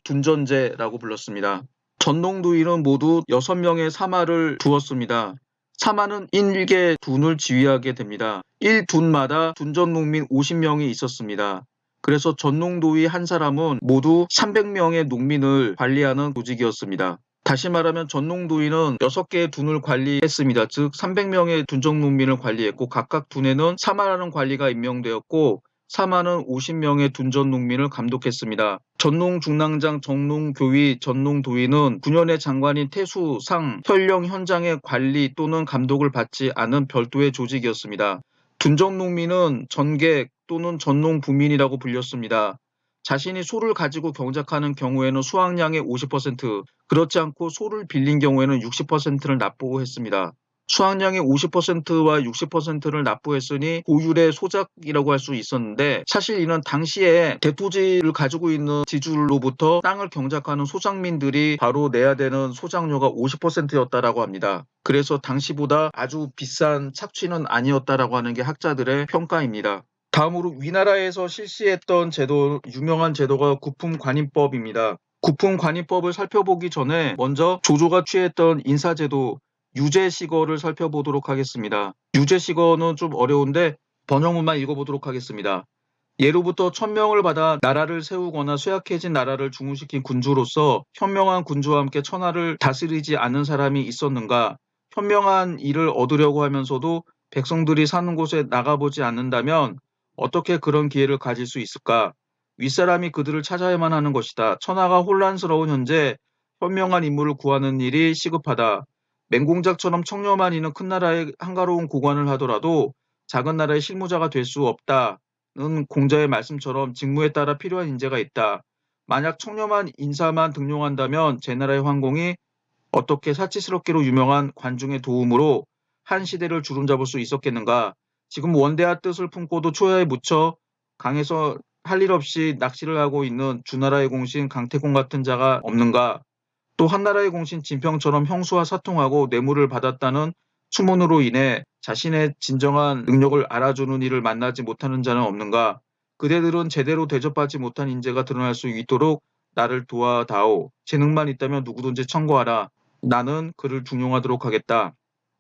[SPEAKER 1] 둔전제라고 불렀습니다. 전농도위는 모두 6명의 사마를 두었습니다. 사마는 일개 둔을 지휘하게 됩니다. 1둔마다 둔전농민 50명이 있었습니다. 그래서 전농도위 한 사람은 모두 300명의 농민을 관리하는 조직이었습니다. 다시 말하면 전농도위는 6개의 둔을 관리했습니다. 즉 300명의 둔정농민을 관리했고 각각 둔에는 사마라는 관리가 임명되었고 사마는 50명의 둔전농민을 감독했습니다. 전농중랑장, 정농교위, 전농도위는 9년의 장관인 태수, 상, 현령, 현장의 관리 또는 감독을 받지 않은 별도의 조직이었습니다. 둔전농민은 전객 또는 전농부민이라고 불렸습니다. 자신이 소를 가지고 경작하는 경우에는 수확량의 50%, 그렇지 않고 소를 빌린 경우에는 60%를 납부했습니다. 수확량의 50%와 60%를 납부했으니 고율의 소작이라고 할 수 있었는데 사실 이는 당시에 대토지를 가지고 있는 지주로부터 땅을 경작하는 소작민들이 바로 내야 되는 소작료가 50%였다라고 합니다. 그래서 당시보다 아주 비싼 착취는 아니었다라고 하는 게 학자들의 평가입니다. 다음으로 위나라에서 실시했던 제도, 유명한 제도가 구품관인법입니다. 구품관인법을 살펴보기 전에 먼저 조조가 취했던 인사제도 유제시거를 살펴보도록 하겠습니다. 유제시거는 좀 어려운데 번역문만 읽어보도록 하겠습니다. 예로부터 천명을 받아 나라를 세우거나 쇠약해진 나라를 중흥시킨 군주로서 현명한 군주와 함께 천하를 다스리지 않는 사람이 있었는가? 현명한 일을 얻으려고 하면서도 백성들이 사는 곳에 나가보지 않는다면 어떻게 그런 기회를 가질 수 있을까? 윗사람이 그들을 찾아야만 하는 것이다. 천하가 혼란스러운 현재 현명한 인물을 구하는 일이 시급하다. 맹공작처럼 청렴한 이는 큰 나라의 한가로운 고관을 하더라도 작은 나라의 실무자가 될 수 없다는 공자의 말씀처럼 직무에 따라 필요한 인재가 있다. 만약 청렴한 인사만 등용한다면 제 나라의 황공이 어떻게 사치스럽기로 유명한 관중의 도움으로 한 시대를 주름잡을 수 있었겠는가? 지금 원대한 뜻을 품고도 초야에 묻혀 강에서 할 일 없이 낚시를 하고 있는 주나라의 공신 강태공 같은 자가 없는가? 또 한나라의 공신 진평처럼 형수와 사통하고 뇌물을 받았다는 추문으로 인해 자신의 진정한 능력을 알아주는 이를 만나지 못하는 자는 없는가? 그대들은 제대로 대접받지 못한 인재가 드러날 수 있도록 나를 도와다오. 재능만 있다면 누구든지 청구하라. 나는 그를 중용하도록 하겠다.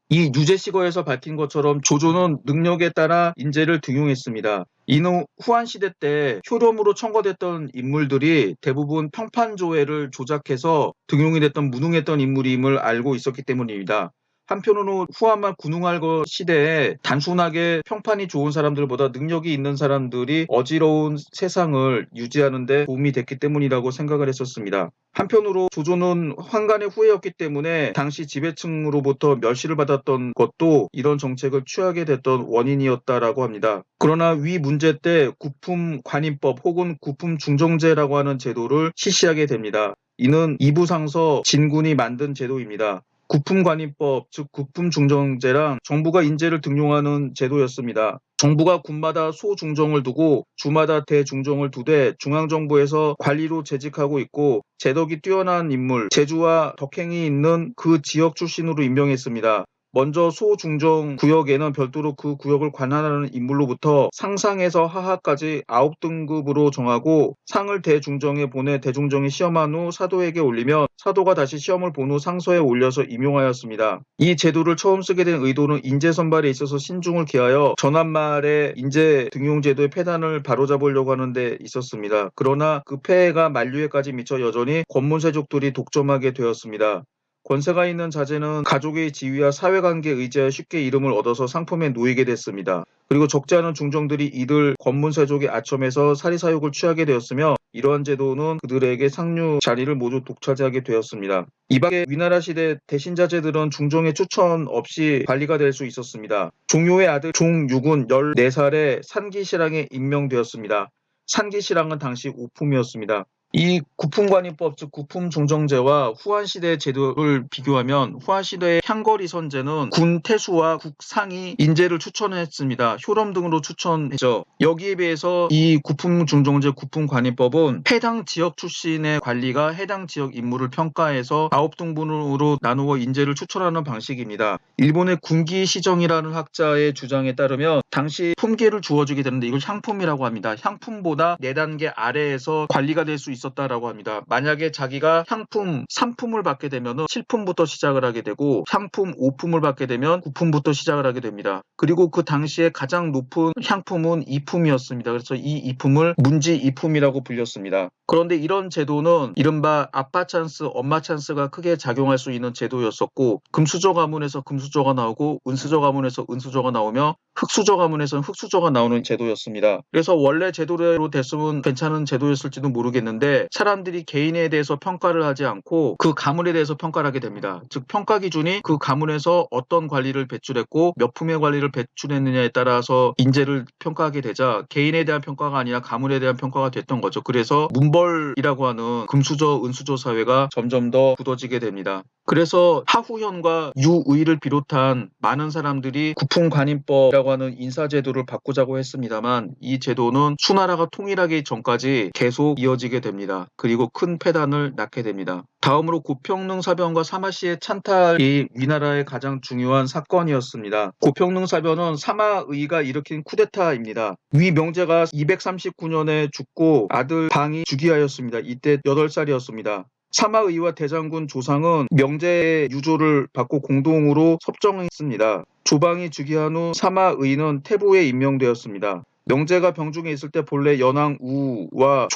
[SPEAKER 1] 이 유제시거에서 밝힌 것처럼 조조는 능력에 따라 인재를 등용했습니다. 이는 후한시대 때 효렴으로 청거됐던 인물들이 대부분 평판조회를 조작해서 등용이 됐던 무능했던 인물임을 알고 있었기 때문입니다. 한편으로 후한말 군웅할거 시대에 단순하게 평판이 좋은 사람들보다 능력이 있는 사람들이 어지러운 세상을 유지하는 데 도움이 됐기 때문이라고 생각을 했었습니다. 한편으로 조조는 환관의 후예였기 때문에 당시 지배층으로부터 멸시를 받았던 것도 이런 정책을 취하게 됐던 원인이었다라고 합니다. 그러나 위 문제 때 구품관인법 혹은 구품중정제라고 하는 제도를 실시하게 됩니다. 이는 이부상서 진군이 만든 제도입니다. 구품관인법, 즉 구품중정제랑 정부가 인재를 등용하는 제도였습니다. 정부가 군마다 소중정을 두고 주마다 대중정을 두되 중앙정부에서 관리로 재직하고 있고 재덕이 뛰어난 인물, 재주와 덕행이 있는 그 지역 출신으로 임명했습니다. 먼저 소중정 구역에는 별도로 그 구역을 관할하는 인물로부터 상상에서 하하까지 9등급으로 정하고 상을 대중정에 보내 대중정이 시험한 후 사도에게 올리면 사도가 다시 시험을 본 후 상서에 올려서 임용하였습니다. 이 제도를 처음 쓰게 된 의도는 인재 선발에 있어서 신중을 기하여 전한말의 인재 등용 제도의 폐단을 바로잡으려고 하는 데 있었습니다. 그러나 그 폐해가 만류에까지 미쳐 여전히 권문세족들이 독점하게 되었습니다. 권세가 있는 자제는 가족의 지위와 사회관계에 의지하여 쉽게 이름을 얻어서 상품에 놓이게 됐습니다. 그리고 적지 않은 중정들이 이들 권문세족의 아첨에서 사리사욕을 취하게 되었으며 이러한 제도는 그들에게 상류 자리를 모두 독차지하게 되었습니다. 이밖에 위나라 시대 대신자제들은 중정의 추천 없이 관리가 될 수 있었습니다. 종요의 아들 종육은 14살에 산기시랑에 임명되었습니다. 산기시랑은 당시 오품이었습니다. 이 구품관인법 즉 구품중정제와 후한시대 제도를 비교하면 후한시대의 향거리 선제는 군태수와 국상이 인재를 추천했습니다. 효렴 등으로 추천했죠. 여기에 비해서 이 구품중정제 구품관인법은 해당 지역 출신의 관리가 해당 지역 인물을 평가해서 9등분으로 나누어 인재를 추천하는 방식입니다. 일본의 군기시정이라는 학자의 주장에 따르면 당시 품계를 주어주게 되는데 이걸 향품이라고 합니다. 향품보다 4단계 아래에서 관리가 될 수 있었다라고 합니다. 만약에 자기가 향품 3품을 받게 되면 7품부터 시작을 하게 되고 향품 5품을 받게 되면 9품부터 시작을 하게 됩니다. 그리고 그 당시에 가장 높은 향품은 2품이었습니다. 그래서 이 2품을 문지 2품이라고 불렸습니다. 그런데 이런 제도는 이른바 아빠 찬스, 엄마 찬스가 크게 작용할 수 있는 제도였었고 금수저 가문에서 금수저가 나오고 은수저 가문에서 은수저가 나오며 흑수저 가문에서는 흑수저가 나오는 제도였습니다. 그래서 원래 제도대로 됐으면 괜찮은 제도였을지도 모르겠는데 사람들이 개인에 대해서 평가를 하지 않고 그 가문에 대해서 평가를 하게 됩니다. 즉 평가 기준이 그 가문에서 어떤 관리를 배출했고 몇 품의 관리를 배출했느냐에 따라서 인재를 평가하게 되자 개인에 대한 평가가 아니라 가문에 대한 평가가 됐던 거죠. 그래서 문벌이라고 하는 금수저, 은수저 사회가 점점 더 굳어지게 됩니다. 그래서 하후현과 유의를 비롯한 많은 사람들이 구품관인법이라고 하는 인사제도를 바꾸자고 했습니다만 이 제도는 수나라가 통일하기 전까지 계속 이어지게 됩니다. 그리고 큰 폐단을 낳게 됩니다. 다음으로 고평릉사변과 사마시의 찬탈이 위나라의 가장 중요한 사건이었습니다. 고평릉사변은 사마의가 일으킨 쿠데타입니다. 위 명제가 239년에 죽고 아들 방이 즉위하였습니다. 이때 8살이었습니다. 사마의와 대장군 조상은 명제의 유조를 받고 공동으로 섭정했습니다. 조방이 즉위한 후 사마의는 태부에 임명되었습니다. 명제가 병중에 있을 때 본래 연왕우와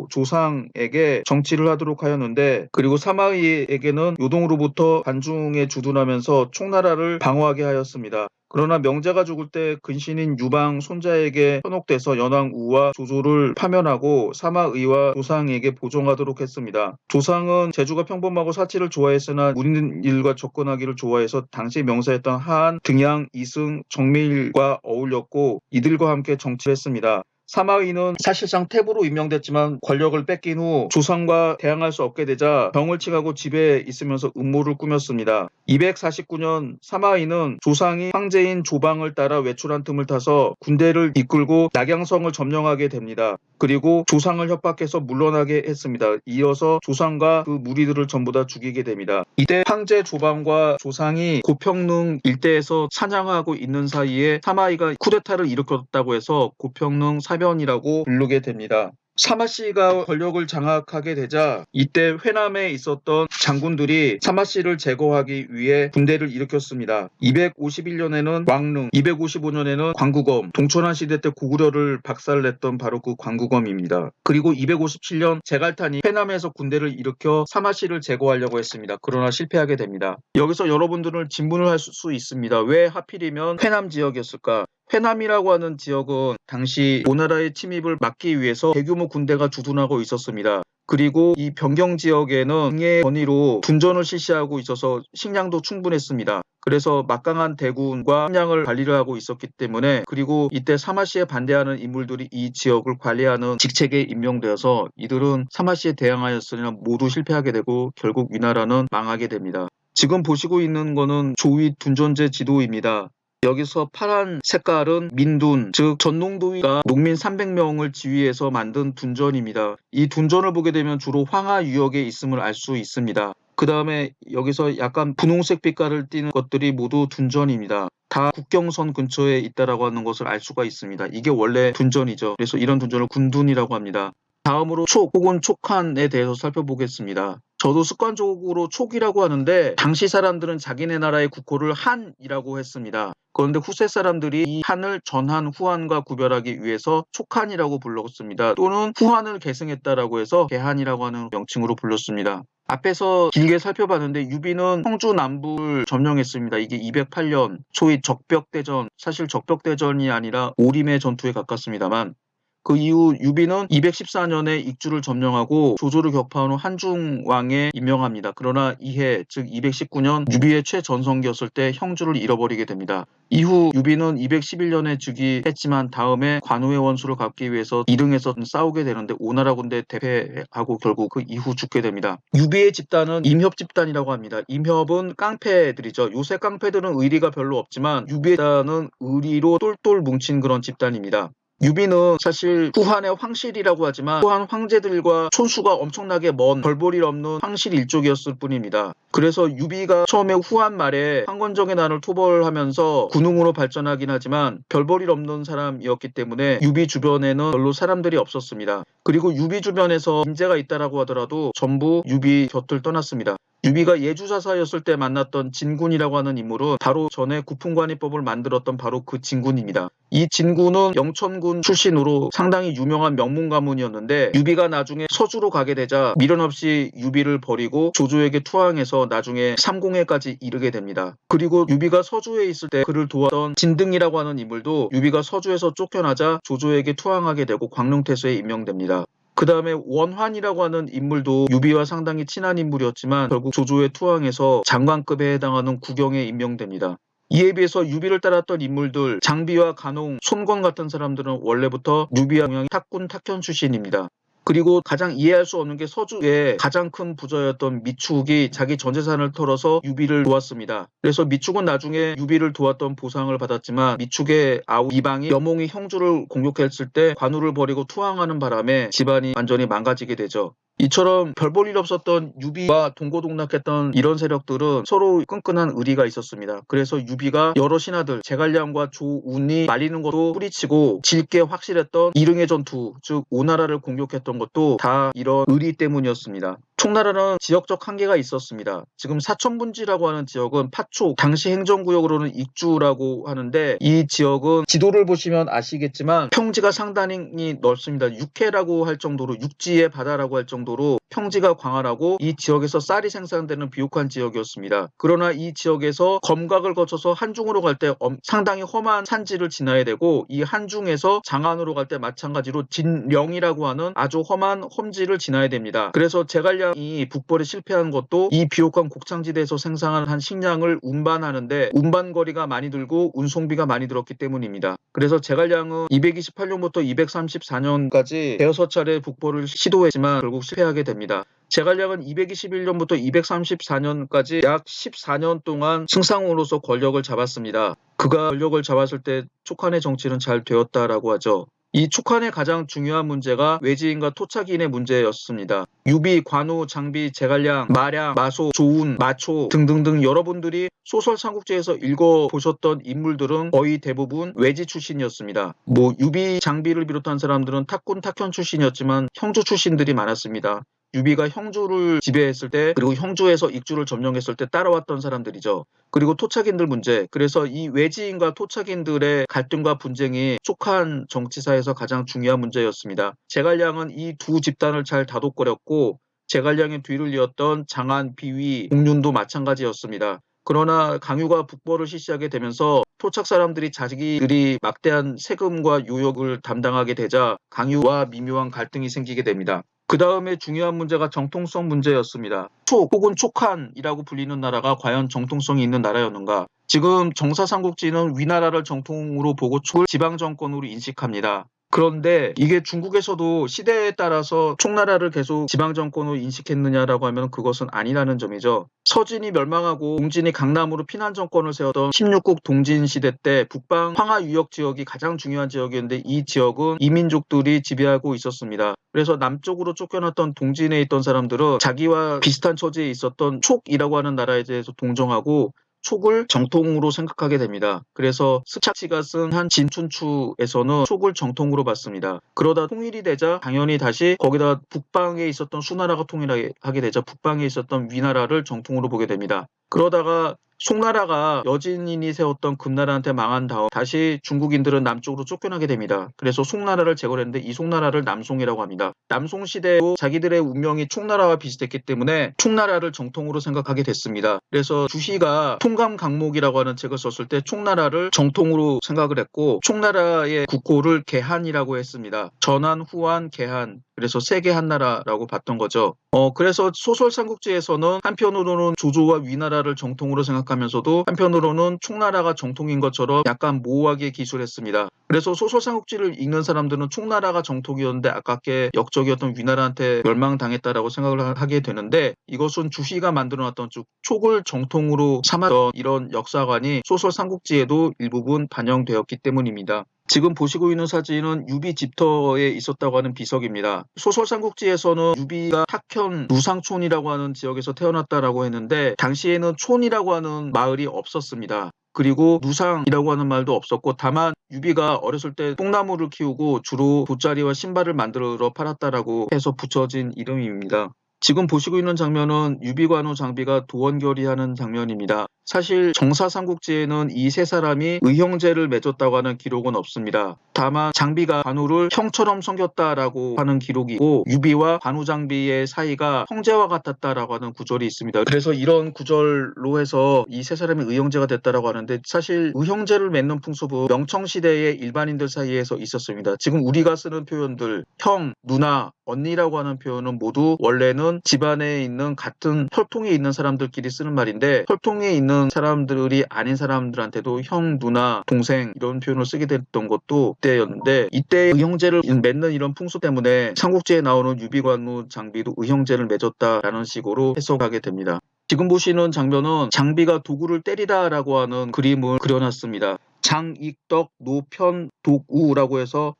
[SPEAKER 1] 조상에게 정치를 하도록 하였는데 그리고 사마의에게는 요동으로부터 관중에 주둔하면서 총나라를 방어하게 하였습니다. 그러나 명자가 죽을 때 근신인 유방 손자에게 현혹돼서 연왕우와 조조를 파면하고 사마의와 조상에게 보정하도록 했습니다. 조상은 재주가 평범하고 사치를 좋아했으나 무리는 일과 접근하기를 좋아해서 당시 명사였던 하한, 등양, 이승, 정밀과 어울렸고 이들과 함께 정치했습니다. 사마의는 사실상 태부로 임명됐지만 권력을 뺏긴 후 조상과 대항할 수 없게 되자 병을 칭하고 집에 있으면서 음모를 꾸몄습니다. 249년 사마의는 조상이 황제인 조방을 따라 외출한 틈을 타서 군대를 이끌고 낙양성을 점령하게 됩니다. 그리고 조상을 협박해서 물러나게 했습니다. 이어서 조상과 그 무리들을 전부 다 죽이게 됩니다. 이때 황제 조방과 조상이 고평릉 일대에서 사냥하고 있는 사이에 사마의가 쿠데타를 일으켰다고 해서 고평릉 사변이라고 부르게 됩니다. 사마씨가 권력을 장악하게 되자 이때 회남에 있었던 장군들이 사마씨를 제거하기 위해 군대를 일으켰습니다. 251년에는 왕릉, 255년에는 광구검, 동천한 시대 때 고구려를 박살냈던 바로 그 광구검입니다. 그리고 257년 제갈탄이 회남에서 군대를 일으켜 사마씨를 제거하려고 했습니다. 그러나 실패하게 됩니다. 여기서 여러분들은 질문을 할 수 있습니다. 왜 하필이면 회남 지역이었을까? 회남이라고 하는 지역은 당시 오나라의 침입을 막기 위해서 대규모 군대가 주둔하고 있었습니다. 그리고 이 변경 지역에는 응의 권위로 둔전을 실시하고 있어서 식량도 충분했습니다. 그래서 막강한 대군과 식량을 관리를 하고 있었기 때문에 그리고 이때 사마씨에 반대하는 인물들이 이 지역을 관리하는 직책에 임명되어서 이들은 사마씨에 대항하였으나 모두 실패하게 되고 결국 위나라는 망하게 됩니다. 지금 보시고 있는 거는 조위 둔전제 지도입니다. 여기서 파란 색깔은 민둔, 즉 전농도위가 농민 300명을 지휘해서 만든 둔전입니다. 이 둔전을 보게 되면 주로 황하 유역에 있음을 알 수 있습니다. 그 다음에 여기서 약간 분홍색 빛깔을 띠는 것들이 모두 둔전입니다. 다 국경선 근처에 있다라고 하는 것을 알 수가 있습니다. 이게 원래 둔전이죠. 그래서 이런 둔전을 군둔이라고 합니다. 다음으로 촉 혹은 촉한에 대해서 살펴보겠습니다. 저도 습관적으로 촉이라고 하는데 당시 사람들은 자기네 나라의 국호를 한이라고 했습니다. 그런데 후세 사람들이 이 한을 전한, 후한과 구별하기 위해서 촉한이라고 불렀습니다. 또는 후한을 계승했다라고 해서 개한이라고 하는 명칭으로 불렀습니다. 앞에서 길게 살펴봤는데 유비는 청주 남부를 점령했습니다. 이게 208년 소위 적벽대전, 사실 적벽대전이 아니라 오림의 전투에 가깝습니다만 그 이후 유비는 214년에 익주를 점령하고 조조를 격파한 후 한중왕에 임명합니다. 그러나 이해, 즉 219년 유비의 최전성기였을 때 형주를 잃어버리게 됩니다. 이후 유비는 211년에 즉위했지만 다음에 관우의 원수를 갚기 위해서 이릉에서 싸우게 되는데 오나라 군대 대패하고 결국 그 이후 죽게 됩니다. 유비의 집단은 임협 집단이라고 합니다. 임협은 깡패들이죠. 요새 깡패들은 의리가 별로 없지만 유비의 집단은 의리로 똘똘 뭉친 그런 집단입니다. 유비는 사실 후한의 황실이라고 하지만 후한 황제들과 촌수가 엄청나게 먼 별볼일 없는 황실 일족이었을 뿐입니다. 그래서 유비가 처음에 후한 말에 황건적의 난을 토벌하면서 군웅으로 발전하긴 하지만 별볼일 없는 사람이었기 때문에 유비 주변에는 별로 사람들이 없었습니다. 그리고 유비 주변에서 인재가 있다라고 하더라도 전부 유비 곁을 떠났습니다. 유비가 예주사사였을 때 만났던 진군이라고 하는 인물은 바로 전에 구풍관이법을 만들었던 바로 그 진군입니다. 이 진군은 영천군 출신으로 상당히 유명한 명문 가문이었는데 유비가 나중에 서주로 가게 되자 미련 없이 유비를 버리고 조조에게 투항해서 나중에 삼공회까지 이르게 됩니다. 그리고 유비가 서주에 있을 때 그를 도왔던 진등이라고 하는 인물도 유비가 서주에서 쫓겨나자 조조에게 투항하게 되고 광릉태수에 임명됩니다. 그 다음에 원환이라고 하는 인물도 유비와 상당히 친한 인물이었지만 결국 조조의 투항에서 장관급에 해당하는 구경에 임명됩니다. 이에 비해서 유비를 따랐던 인물들 장비와 간홍, 손권 같은 사람들은 원래부터 유비와 동양의 탁군 탁현 출신입니다. 그리고 가장 이해할 수 없는 게 서주의 가장 큰 부자였던 미축이 자기 전 재산을 털어서 유비를 도왔습니다. 그래서 미축은 나중에 유비를 도왔던 보상을 받았지만 미축의 아우 이방이 여몽이 형주를 공격했을 때 관우를 버리고 투항하는 바람에 집안이 완전히 망가지게 되죠. 이처럼 별 볼 일 없었던 유비와 동고동락했던 이런 세력들은 서로 끈끈한 의리가 있었습니다. 그래서 유비가 여러 신하들 제갈량과 조운이 말리는 것도 뿌리치고 질게 확실했던 이릉의 전투, 즉 오나라를 공격했던 것도 다 이런 의리 때문이었습니다. 총나라는 지역적 한계가 있었습니다. 지금 사천분지라고 하는 지역은 파초, 당시 행정구역으로는 익주라고 하는데 이 지역은 지도를 보시면 아시겠지만 평지가 상당히 넓습니다. 육해라고 할 정도로 육지의 바다라고 할 정도로 평지가 광활하고 이 지역에서 쌀이 생산되는 비옥한 지역이었습니다. 그러나 이 지역에서 검각을 거쳐서 한중으로 갈 때 상당히 험한 산지를 지나야 되고 이 한중에서 장안으로 갈 때 마찬가지로 진령이라고 하는 아주 험한 험지를 지나야 됩니다. 그래서 제갈량이 북벌에 실패한 것도 이 비옥한 곡창지대에서 생산한 식량을 운반하는데 운반거리가 많이 들고 운송비가 많이 들었기 때문입니다. 그래서 제갈량은 228년부터 234년까지 대여섯 차례 북벌을 시도했지만 결국 실패하게 됩니다. 제갈량은 221년부터 234년까지 약 14년 동안 승상으로서 권력을 잡았습니다. 그가 권력을 잡았을 때 촉한의 정치는 잘 되었다라고 하죠. 이 촉한의 가장 중요한 문제가 외지인과 토착인의 문제였습니다. 유비, 관우, 장비, 제갈량, 마량, 마소, 조운, 마초 등등등 여러분들이 소설 삼국지에서 읽어보셨던 인물들은 거의 대부분 외지 출신이었습니다. 유비, 장비를 비롯한 사람들은 탁군, 탁현 출신이었지만 형주 출신들이 많았습니다. 유비가 형주를 지배했을 때 그리고 형주에서 익주를 점령했을 때 따라왔던 사람들이죠. 그리고 토착인들 문제. 그래서 이 외지인과 토착인들의 갈등과 분쟁이 촉한 정치사에서 가장 중요한 문제였습니다. 제갈량은 이 두 집단을 잘 다독거렸고 제갈량의 뒤를 이었던 장안, 비위, 공륜도 마찬가지였습니다. 그러나 강유가 북벌을 실시하게 되면서 토착 사람들이 자기들이 막대한 세금과 유역을 담당하게 되자 강유와 미묘한 갈등이 생기게 됩니다. 그 다음에 중요한 문제가 정통성 문제였습니다. 촉 혹은 촉한이라고 불리는 나라가 과연 정통성이 있는 나라였는가? 지금 정사삼국지는 위나라를 정통으로 보고 촉을 지방정권으로 인식합니다. 그런데 이게 중국에서도 시대에 따라서 촉나라를 계속 지방정권으로 인식했느냐라고 하면 그것은 아니라는 점이죠. 서진이 멸망하고 동진이 강남으로 피난정권을 세웠던 16국 동진 시대 때 북방 황하 유역 지역이 가장 중요한 지역이었는데 이 지역은 이민족들이 지배하고 있었습니다. 그래서 남쪽으로 쫓겨났던 동진에 있던 사람들은 자기와 비슷한 처지에 있었던 촉이라고 하는 나라에 대해서 동정하고 촉을 정통으로 생각하게 됩니다. 그래서 스착치가 쓴 한 진춘추에서는 촉을 정통으로 봤습니다. 그러다 통일이 되자 당연히 다시 거기다 북방에 있었던 수나라가 통일하게 되자 북방에 있었던 위나라를 정통으로 보게 됩니다. 그러다가 송나라가 여진인이 세웠던 금나라한테 망한 다음 다시 중국인들은 남쪽으로 쫓겨나게 됩니다. 그래서 송나라를 제거를 했는데 이 송나라를 남송이라고 합니다. 남송 시대에도 자기들의 운명이 총나라와 비슷했기 때문에 총나라를 정통으로 생각하게 됐습니다. 그래서 주시가 통감강목이라고 하는 책을 썼을 때 총나라를 정통으로 생각을 했고 총나라의 국호를 개한이라고 했습니다. 전한, 후한, 개한. 그래서 세계 한나라라고 봤던 거죠. 그래서 소설 삼국지에서는 한편으로는 조조와 위나라를 정통으로 생각하면서도 한편으로는 총나라가 정통인 것처럼 약간 모호하게 기술했습니다. 그래서 소설 삼국지를 읽는 사람들은 총나라가 정통이었는데 아깝게 역적이었던 위나라한테 멸망당했다라고 생각을 하게 되는데 이것은 주시가 만들어놨던 촉을 정통으로 삼았던 이런 역사관이 소설 삼국지에도 일부분 반영되었기 때문입니다. 지금 보시고 있는 사진은 유비 집터에 있었다고 하는 비석입니다. 소설 삼국지에서는 유비가 탁현 누상촌이라고 하는 지역에서 태어났다라고 했는데 당시에는 촌이라고 하는 마을이 없었습니다. 그리고 누상이라고 하는 말도 없었고 다만 유비가 어렸을 때 뽕나무를 키우고 주로 돗자리와 신발을 만들어 팔았다라고 해서 붙여진 이름입니다. 지금 보시고 있는 장면은 유비관우 장비가 도원결의하는 장면입니다. 사실 정사삼국지에는 이 세 사람이 의형제를 맺었다고 하는 기록은 없습니다. 다만 장비가 관우를 형처럼 섬겼다라고 하는 기록이 있고 유비와 관우 장비의 사이가 형제와 같았다라고 하는 구절이 있습니다. 그래서 이런 구절로 해서 이 세 사람이 의형제가 됐다라고 하는데 사실 의형제를 맺는 풍습은 명청시대의 일반인들 사이에서 있었습니다. 지금 우리가 쓰는 표현들 형, 누나, 언니라고 하는 표현은 모두 원래는 집안에 있는 같은 혈통에 있는 사람들끼리 쓰는 말인데 혈통에 있는 사람들이 아닌 사람들한테도 형, 누나, 동생 이런 표현을 쓰게 됐던 것도 이때였는데 이때 의형제를 맺는 이런 풍수 때문에 삼국지에 나오는 유비관우 장비도 의형제를 맺었다라는 식으로 해석하게 됩니다. 지금 보시는 장면은 장비가 도구를 때리다라고 하는 그림을 그려놨습니다. 장익덕, 노편, 독우라고 해서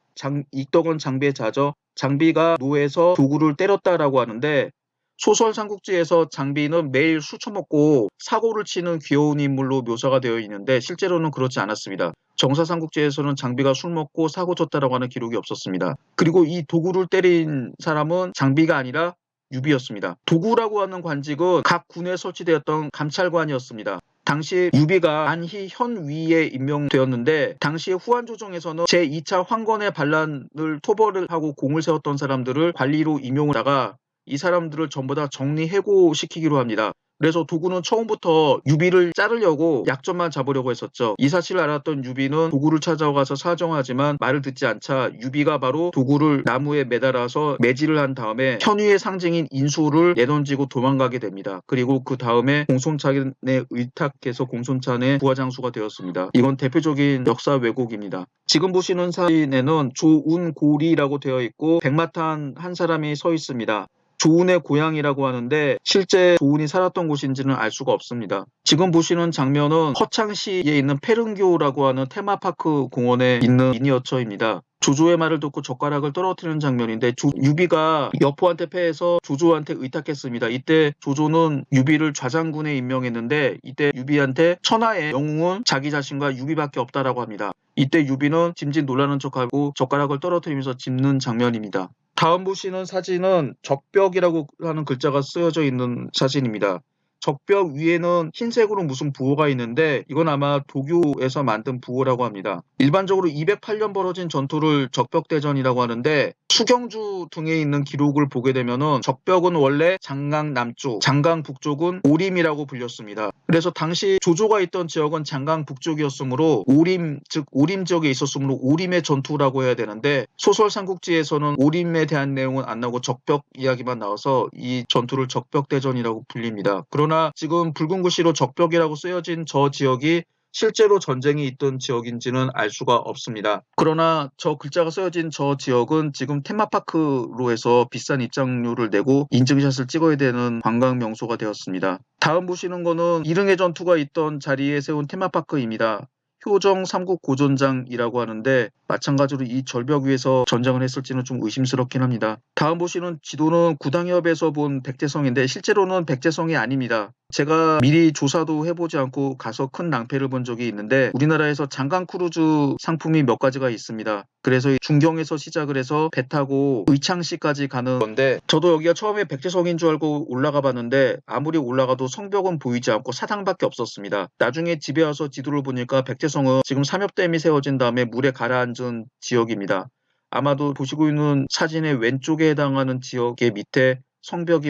[SPEAKER 1] 익덕은 장비의 자죠. 장비가 노에서 도구를 때렸다라고 하는데 소설 삼국지에서 장비는 매일 술 처먹고 사고를 치는 귀여운 인물로 묘사가 되어 있는데 실제로는 그렇지 않았습니다. 정사 삼국지에서는 장비가 술 먹고 사고 쳤다라고 하는 기록이 없었습니다. 그리고 이 도구를 때린 사람은 장비가 아니라 유비였습니다. 도구라고 하는 관직은 각 군에 설치되었던 감찰관이었습니다. 당시 유비가 안희 현위에 임명되었는데 당시에 후한 조정에서는 제2차 황건의 반란을 토벌을 하고 공을 세웠던 사람들을 관리로 임용을 하다가 이 사람들을 전부 다 정리해고시키기로 합니다. 그래서 도구는 처음부터 유비를 자르려고 약점만 잡으려고 했었죠. 이 사실을 알았던 유비는 도구를 찾아가서 사정하지만 말을 듣지 않자 유비가 바로 도구를 나무에 매달아서 매질을 한 다음에 현위의 상징인 인수를 내던지고 도망가게 됩니다. 그리고 그 다음에 공손찬에 의탁해서 공손찬의 부하장수가 되었습니다. 이건 대표적인 역사 왜곡입니다. 지금 보시는 사진에는 조운고리라고 되어 있고 백마탄 한 사람이 서 있습니다. 조운의 고향이라고 하는데 실제 조운이 살았던 곳인지는 알 수가 없습니다. 지금 보시는 장면은 허창시에 있는 페른교라고 하는 테마파크 공원에 있는 미니어처입니다. 조조의 말을 듣고 젓가락을 떨어뜨리는 장면인데 유비가 여포한테 패해서 조조한테 의탁했습니다. 이때 조조는 유비를 좌장군에 임명했는데 이때 유비한테 천하의 영웅은 자기 자신과 유비밖에 없다라고 합니다. 이때 유비는 짐짓 놀라는 척하고 젓가락을 떨어뜨리면서 짚는 장면입니다. 다음 보시는 사진은 적벽이라고 하는 글자가 쓰여져 있는 사진입니다. 적벽 위에는 흰색으로 무슨 부호가 있는데 이건 아마 도교에서 만든 부호라고 합니다. 일반적으로 208년 벌어진 전투를 적벽대전이라고 하는데 수경주 등에 있는 기록을 보게 되면은 적벽은 원래 장강 남쪽, 장강 북쪽은 오림이라고 불렸습니다. 그래서 당시 조조가 있던 지역은 장강 북쪽이었으므로 오림, 즉 오림 지역에 있었으므로 오림의 전투라고 해야 되는데 소설 삼국지에서는 오림에 대한 내용은 안 나오고 적벽 이야기만 나와서 이 전투를 적벽대전이라고 불립니다. 그러나 지금 붉은 글씨로 적벽이라고 쓰여진 저 지역이 실제로 전쟁이 있던 지역인지는 알 수가 없습니다. 그러나 저 글자가 쓰여진 저 지역은 지금 테마파크로 해서 비싼 입장료를 내고 인증샷을 찍어야 되는 관광 명소가 되었습니다. 다음 보시는 거는 이릉의 전투가 있던 자리에 세운 테마파크입니다. 효정 삼국고전장이라고 하는데 마찬가지로 이 절벽 위에서 전쟁을 했을지는 좀 의심스럽긴 합니다. 다음 보시는 지도는 구당협에서 본 백제성인데 실제로는 백제성이 아닙니다. 제가 미리 조사도 해보지 않고 가서 큰 낭패를 본 적이 있는데 우리나라에서 장강 크루즈 상품이 몇 가지가 있습니다. 그래서 중경에서 시작을 해서 배 타고 의창시까지 가는 건데 저도 여기가 처음에 백제성인 줄 알고 올라가 봤는데 아무리 올라가도 성벽은 보이지 않고 사당밖에 없었습니다. 나중에 집에 와서 지도를 보니까 백제성은 지금 삼엽댐이 세워진 다음에 물에 가라앉은 지역입니다. 아마도 보시고 있는 사진의 왼쪽에 해당하는 지역의 밑에 성벽이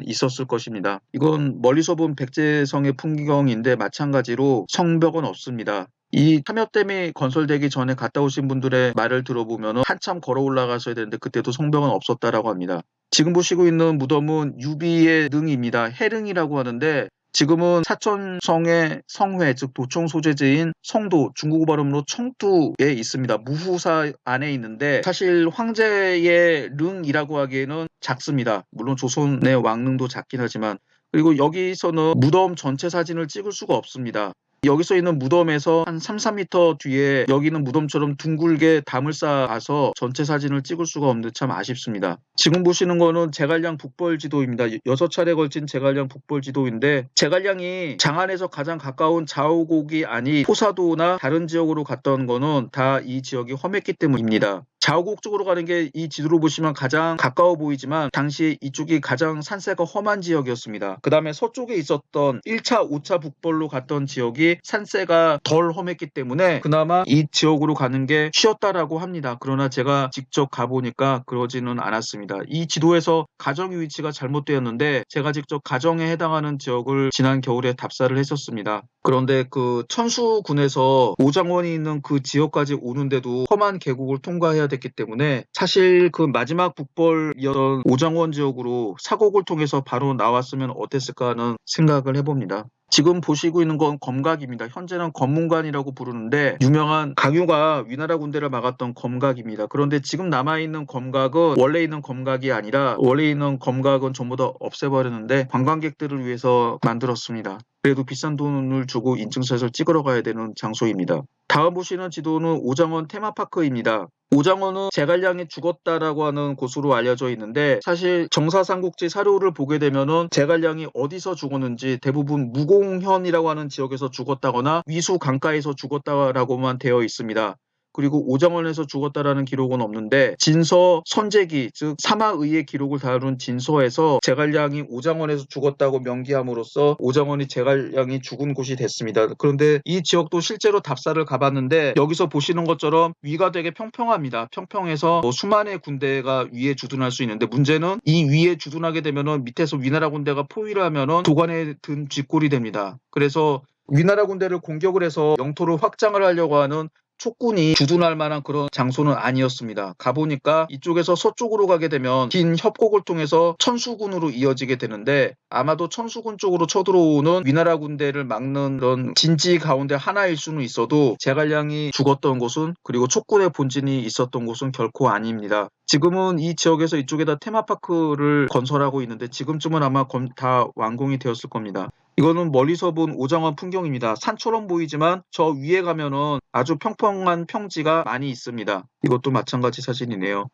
[SPEAKER 1] 있었을 것입니다. 이건 멀리서 본 백제성의 풍경인데 마찬가지로 성벽은 없습니다. 이 삼엽댐이 건설되기 전에 갔다 오신 분들의 말을 들어보면 한참 걸어 올라가셔야 되는데 그때도 성벽은 없었다라고 합니다. 지금 보시고 있는 무덤은 유비의 능입니다. 해릉이라고 하는데 지금은 사천성의 성회, 즉 도청 소재지인 성도, 중국어 발음으로 청두에 있습니다. 무후사 안에 있는데 사실 황제의 릉이라고 하기에는 작습니다. 물론 조선의 왕릉도 작긴 하지만 그리고 여기서는 무덤 전체 사진을 찍을 수가 없습니다. 여기서 있는 무덤에서 한 3, 4m 뒤에 여기는 무덤처럼 둥글게 담을 쌓아서 전체 사진을 찍을 수가 없는데 참 아쉽습니다. 지금 보시는 거는 제갈량 북벌지도입니다. 6차례 걸친 제갈량 북벌지도인데 제갈량이 장안에서 가장 가까운 자오곡이 아닌 포사도나 다른 지역으로 갔던 거는 다 이 지역이 험했기 때문입니다. 자오곡 쪽으로 가는 게 이 지도로 보시면 가장 가까워 보이지만 당시 이쪽이 가장 산세가 험한 지역이었습니다. 그 다음에 서쪽에 있었던 1차, 5차 북벌로 갔던 지역이 산세가 덜 험했기 때문에 그나마 이 지역으로 가는 게 쉬웠다라고 합니다. 그러나 제가 직접 가보니까 그러지는 않았습니다. 이 지도에서 가정의 위치가 잘못되었는데 제가 직접 가정에 해당하는 지역을 지난 겨울에 답사를 했었습니다. 그런데 그 천수군에서 오장원이 있는 그 지역까지 오는데도 험한 계곡을 통과해야 됐기 때문에 사실 그 마지막 북벌이었던 오장원 지역으로 사곡을 통해서 바로 나왔으면 어땠을까 하는 생각을 해봅니다. 지금 보시고 있는 건 검각입니다. 현재는 검문관이라고 부르는데 유명한 강효가 위나라 군대를 막았던 검각입니다. 그런데 지금 남아있는 검각은 원래 있는 검각이 아니라 원래 있는 검각은 전부 다 없애버렸는데 관광객들을 위해서 만들었습니다. 그래도 비싼 돈을 주고 인증샷을 찍으러 가야 되는 장소입니다. 다음 보시는 지도는 오장원 테마파크입니다. 오장원은 제갈량이 죽었다라고 하는 곳으로 알려져 있는데 사실 정사삼국지 사료를 보게 되면은 제갈량이 어디서 죽었는지 대부분 무공현이라고 하는 지역에서 죽었다거나 위수 강가에서 죽었다라고만 되어 있습니다. 그리고 오정원에서 죽었다라는 기록은 없는데 진서 선제기 즉 사마의의 기록을 다룬 진서에서 제갈량이 오정원에서 죽었다고 명기함으로써 오정원이 제갈량이 죽은 곳이 됐습니다. 그런데 이 지역도 실제로 답사를 가봤는데 여기서 보시는 것처럼 위가 되게 평평합니다. 평평해서 수만의 군대가 위에 주둔할 수 있는데 문제는 이 위에 주둔하게 되면은 밑에서 위나라 군대가 포위를 하면은 도관에 든 쥐꼴이 됩니다. 그래서 위나라 군대를 공격을 해서 영토를 확장을 하려고 하는 촉군이 주둔할 만한 그런 장소는 아니었습니다. 가보니까 이쪽에서 서쪽으로 가게 되면 긴 협곡을 통해서 천수군으로 이어지게 되는데 아마도 천수군 쪽으로 쳐들어오는 위나라 군대를 막는 그런 진지 가운데 하나일 수는 있어도 제갈량이 죽었던 곳은 그리고 촉군의 본진이 있었던 곳은 결코 아닙니다. 지금은 이 지역에서 이쪽에다 테마파크를 건설하고 있는데 지금쯤은 아마 다 완공이 되었을 겁니다. 이거는 멀리서 본 오정원 풍경입니다. 산처럼 보이지만 저 위에 가면은 아주 평평한 평지가 많이 있습니다. 이것도 마찬가지 사진이네요.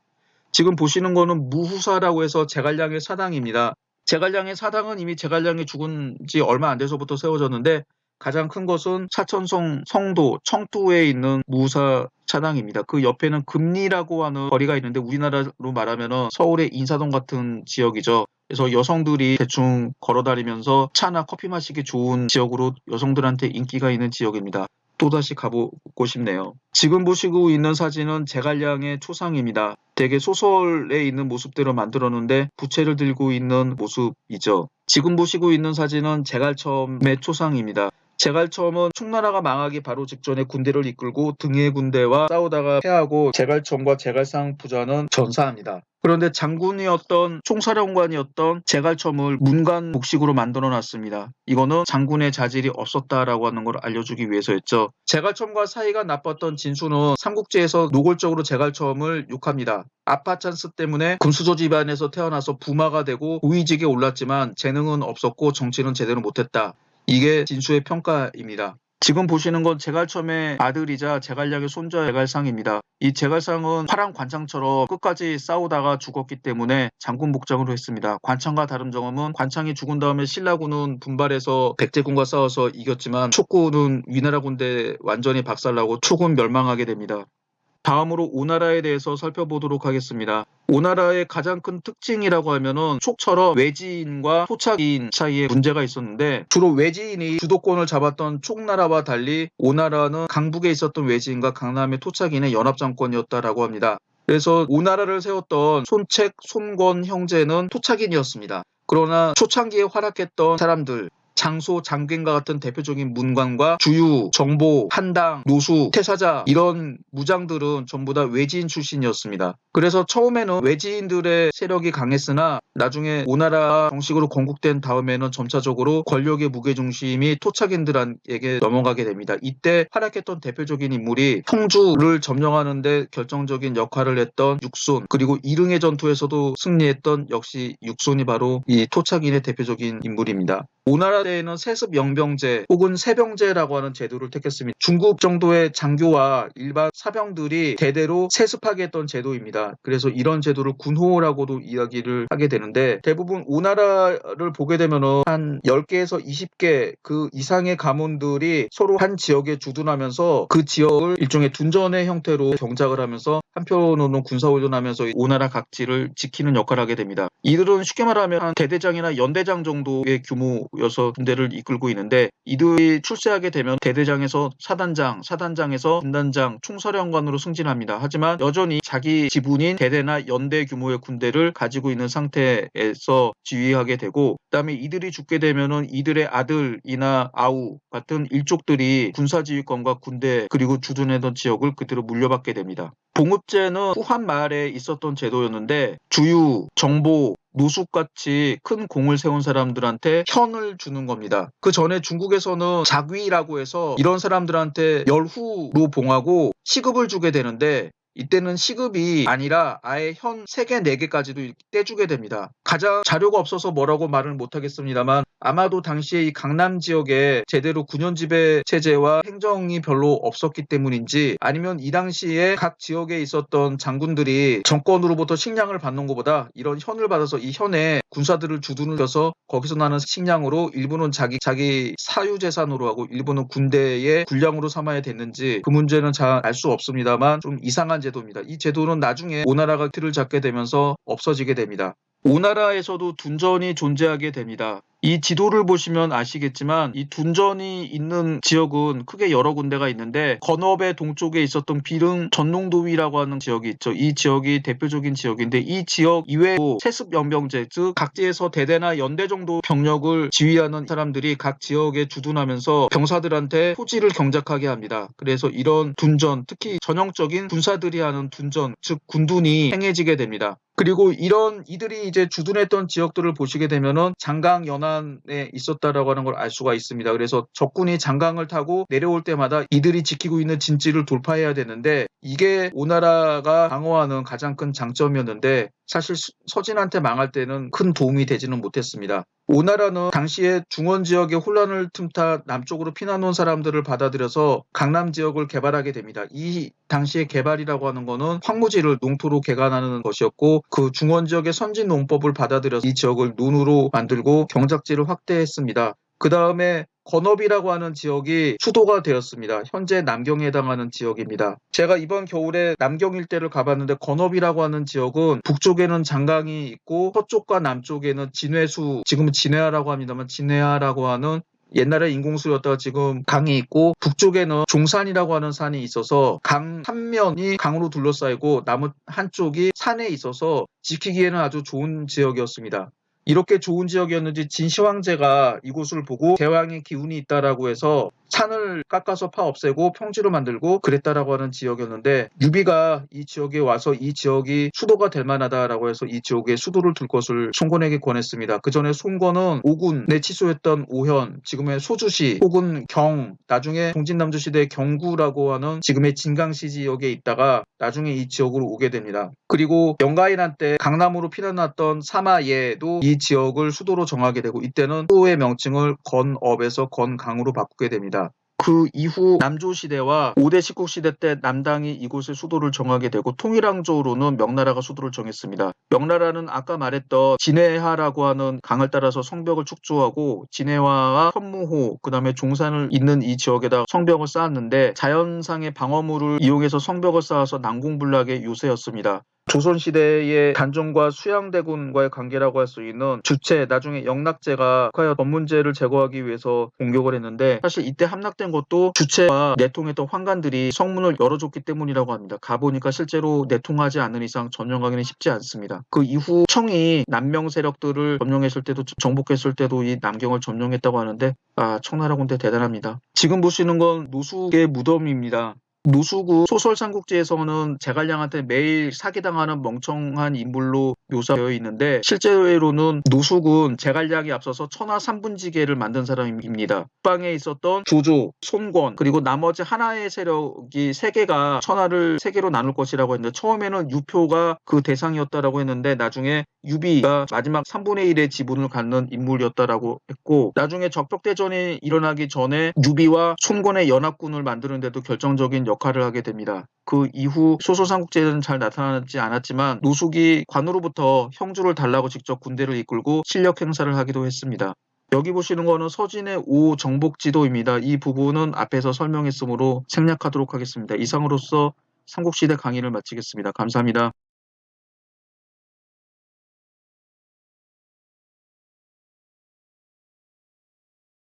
[SPEAKER 1] 지금 보시는 거는 무후사라고 해서 제갈량의 사당입니다. 제갈량의 사당은 이미 제갈량이 죽은 지 얼마 안 돼서부터 세워졌는데 가장 큰 것은 사천성 성도 청두에 있는 무후사 사당입니다. 그 옆에는 금리라고 하는 거리가 있는데 우리나라로 말하면 서울의 인사동 같은 지역이죠. 그래서 여성들이 대충 걸어다니면서 차나 커피 마시기 좋은 지역으로 여성들한테 인기가 있는 지역입니다. 또다시 가보고 싶네요. 지금 보시고 있는 사진은 제갈량의 초상입니다. 되게 소설에 있는 모습대로 만들었는데 부채를 들고 있는 모습이죠. 지금 보시고 있는 사진은 제갈첨의 초상입니다. 제갈첨은 총나라가 망하기 바로 직전에 군대를 이끌고 등의 군대와 싸우다가 패하고 제갈첨과 제갈상 부자는 전사합니다. 그런데 장군이었던 총사령관이었던 제갈첨을 문관 복식으로 만들어 놨습니다. 이거는 장군의 자질이 없었다라고 하는 걸 알려주기 위해서였죠. 제갈첨과 사이가 나빴던 진수는 삼국지에서 노골적으로 제갈첨을 욕합니다. 아파 찬스 때문에 금수저 집안에서 태어나서 부마가 되고 고위직에 올랐지만 재능은 없었고 정치는 제대로 못했다. 이게 진수의 평가입니다. 지금 보시는 건 제갈첨의 아들이자 제갈량의 손자 제갈상입니다. 이 제갈상은 파란 관창처럼 끝까지 싸우다가 죽었기 때문에 장군 복장으로 했습니다. 관창과 다른 점은 관창이 죽은 다음에 신라군은 분발해서 백제군과 싸워서 이겼지만 촉군은 위나라 군대 완전히 박살나고 촉은 멸망하게 됩니다. 다음으로 오나라에 대해서 살펴보도록 하겠습니다. 오나라의 가장 큰 특징이라고 하면은 촉처럼 외지인과 토착인 사이에 문제가 있었는데 주로 외지인이 주도권을 잡았던 촉나라와 달리 오나라는 강북에 있었던 외지인과 강남의 토착인의 연합정권이었다라고 합니다. 그래서 오나라를 세웠던 손책, 손권 형제는 토착인이었습니다. 그러나 초창기에 활약했던 사람들 장소, 장균과 같은 대표적인 문관과 주유, 정보, 한당, 노수, 태사자 이런 무장들은 전부 다 외지인 출신이었습니다. 그래서 처음에는 외지인들의 세력이 강했으나 나중에 오나라 정식으로 건국된 다음에는 점차적으로 권력의 무게중심이 토착인들에게 넘어가게 됩니다. 이때 활약했던 대표적인 인물이 청주를 점령하는 데 결정적인 역할을 했던 육손, 그리고 이릉의 전투에서도 승리했던 역시 육손이 바로 이 토착인의 대표적인 인물입니다. 오나라 때에는 세습 영병제 혹은 세병제라고 하는 제도를 택했습니다. 중국 정도의 장교와 일반 사병들이 대대로 세습하게 했던 제도입니다. 그래서 이런 제도를 군호라고도 이야기를 하게 되는데 대부분 오나라를 보게 되면은 한 10개에서 20개 그 이상의 가문들이 서로 한 지역에 주둔하면서 그 지역을 일종의 둔전의 형태로 경작을 하면서 한편으로는 군사훈련하면서 오나라 각지를 지키는 역할을 하게 됩니다. 이들은 쉽게 말하면 한 대대장이나 연대장 정도의 규모여서 군대를 이끌고 있는데 이들이 출세하게 되면 대대장에서 사단장, 사단장에서 분단장, 총사령관으로 승진합니다. 하지만 여전히 자기 지분인 대대나 연대 규모의 군대를 가지고 있는 상태에서 지휘하게 되고 그다음에 이들이 죽게 되면은 이들의 아들이나 아우 같은 일족들이 군사지휘권과 군대 그리고 주둔했던 지역을 그대로 물려받게 됩니다. 봉읍제는 후한 말에 있었던 제도였는데 주유, 정보, 노숙같이 큰 공을 세운 사람들한테 현을 주는 겁니다. 그 전에 중국에서는 작위라고 해서 이런 사람들한테 열후로 봉하고 시급을 주게 되는데 이때는 시급이 아니라 아예 현 3개, 4개까지도 떼주게 됩니다. 가장 자료가 없어서 뭐라고 말을 못하겠습니다만 아마도 당시에 이 강남 지역에 제대로 군연지배 체제와 행정이 별로 없었기 때문인지 아니면 이 당시에 각 지역에 있었던 장군들이 정권으로부터 식량을 받는 것보다 이런 현을 받아서 이 현에 군사들을 주둔해서 거기서 나는 식량으로 일부는 자기 사유재산으로 하고 일부는 군대의 군량으로 삼아야 됐는지 그 문제는 잘 알 수 없습니다만 좀 이상한 제도입니다. 이 제도는 나중에 오나라가 틀을 잡게 되면서 없어지게 됩니다. 오나라에서도 둔전이 존재하게 됩니다. 이 지도를 보시면 아시겠지만 이 둔전이 있는 지역은 크게 여러 군데가 있는데 건업의 동쪽에 있었던 비릉 전농도위라고 하는 지역이 있죠. 이 지역이 대표적인 지역인데 이 지역 이외에도 세습연병제 즉 각지에서 대대나 연대 정도 병력을 지휘하는 사람들이 각 지역에 주둔하면서 병사들한테 토지를 경작하게 합니다. 그래서 이런 둔전 특히 전형적인 군사들이 하는 둔전 즉 군둔이 행해지게 됩니다. 그리고 이들이 이제 주둔했던 지역들을 보시게 되면은 장강 연안에 있었다라고 하는 걸 알 수가 있습니다. 그래서 적군이 장강을 타고 내려올 때마다 이들이 지키고 있는 진지를 돌파해야 되는데 이게 오나라가 방어하는 가장 큰 장점이었는데 사실 서진한테 망할 때는 큰 도움이 되지는 못했습니다. 오나라는 당시에 중원 지역의 혼란을 틈타 남쪽으로 피난 온 사람들을 받아들여서 강남 지역을 개발하게 됩니다. 이 당시의 개발이라고 하는 거는 황무지를 농토로 개간하는 것이었고 그 중원 지역의 선진 농법을 받아들여서 이 지역을 논으로 만들고 경작지를 확대했습니다. 그 다음에 건업이라고 하는 지역이 수도가 되었습니다. 현재 남경에 해당하는 지역입니다. 제가 이번 겨울에 남경 일대를 가봤는데 건업이라고 하는 지역은 북쪽에는 장강이 있고 서쪽과 남쪽에는 진회수, 지금은 진회하라고 합니다만 진회하라고 하는 옛날에 인공수였다가 지금 강이 있고 북쪽에는 종산이라고 하는 산이 있어서 강 한 면이 강으로 둘러싸이고 나머지 한쪽이 산에 있어서 지키기에는 아주 좋은 지역이었습니다. 이렇게 좋은 지역이었는지 진시황제가 이곳을 보고 대왕의 기운이 있다라고 해서 산을 깎아서 파 없애고 평지로 만들고 그랬다라고 하는 지역이었는데 유비가 이 지역에 와서 이 지역이 수도가 될 만하다라고 해서 이 지역에 수도를 둘 것을 송건에게 권했습니다. 그 전에 송건은 오군에 치소했던 오현, 지금의 소주시 혹은 경, 나중에 동진남주시대의 경구라고 하는 지금의 진강시 지역에 있다가 나중에 이 지역으로 오게 됩니다. 그리고 영가인한 때 강남으로 피난왔던 사마예도 이 지역을 수도로 정하게 되고 이때는 수도의 명칭을 건업에서 건강으로 바꾸게 됩니다. 그 이후 남조시대와 5대 식국시대 때 남당이 이곳의 수도를 정하게 되고 통일왕조로는 명나라가 수도를 정했습니다. 명나라는 아까 말했던 진해하라고 하는 강을 따라서 성벽을 축조하고 진해화와 현무호 그다음에 종산을 잇는 이 지역에다 성벽을 쌓았는데 자연상의 방어물을 이용해서 성벽을 쌓아서 난공불락의 요새였습니다. 조선시대의 단종과 수양대군과의 관계라고 할 수 있는 주체, 나중에 영락제가 북하여 법문제를 제거하기 위해서 공격을 했는데 사실 이때 함락된 것도 주체와 내통했던 환관들이 성문을 열어줬기 때문이라고 합니다. 가보니까 실제로 내통하지 않는 이상 점령하기는 쉽지 않습니다. 그 이후 청이 남명 세력들을 점령했을 때도 정복했을 때도 이 남경을 점령했다고 하는데 청나라 군대 대단합니다. 지금 보시는 건 노숙의 무덤입니다. 노숙은 소설 삼국지에서는 제갈량한테 매일 사기당하는 멍청한 인물로 묘사되어 있는데 실제로는 노숙은 제갈량이 앞서서 천하 삼분지계를 만든 사람입니다. 북방에 있었던 조조, 손권 그리고 나머지 하나의 세력이 3개가 천하를 3개로 나눌 것이라고 했는데 처음에는 유표가 그 대상이었다라고 했는데 나중에 유비가 마지막 3분의 1의 지분을 갖는 인물이었다라고 했고 나중에 적벽대전이 일어나기 전에 유비와 손권의 연합군을 만드는데도 결정적인 역할을 하게 됩니다. 그 이후 소설삼국지에는 잘 나타나지 않았지만 노숙이 관으로부터 형주를 달라고 직접 군대를 이끌고 실력 행사를 하기도 했습니다. 여기 보시는 거는 서진의 5정복지도입니다. 이 부분은 앞에서 설명했으므로 생략하도록 하겠습니다. 이상으로서 삼국시대 강의를 마치겠습니다. 감사합니다.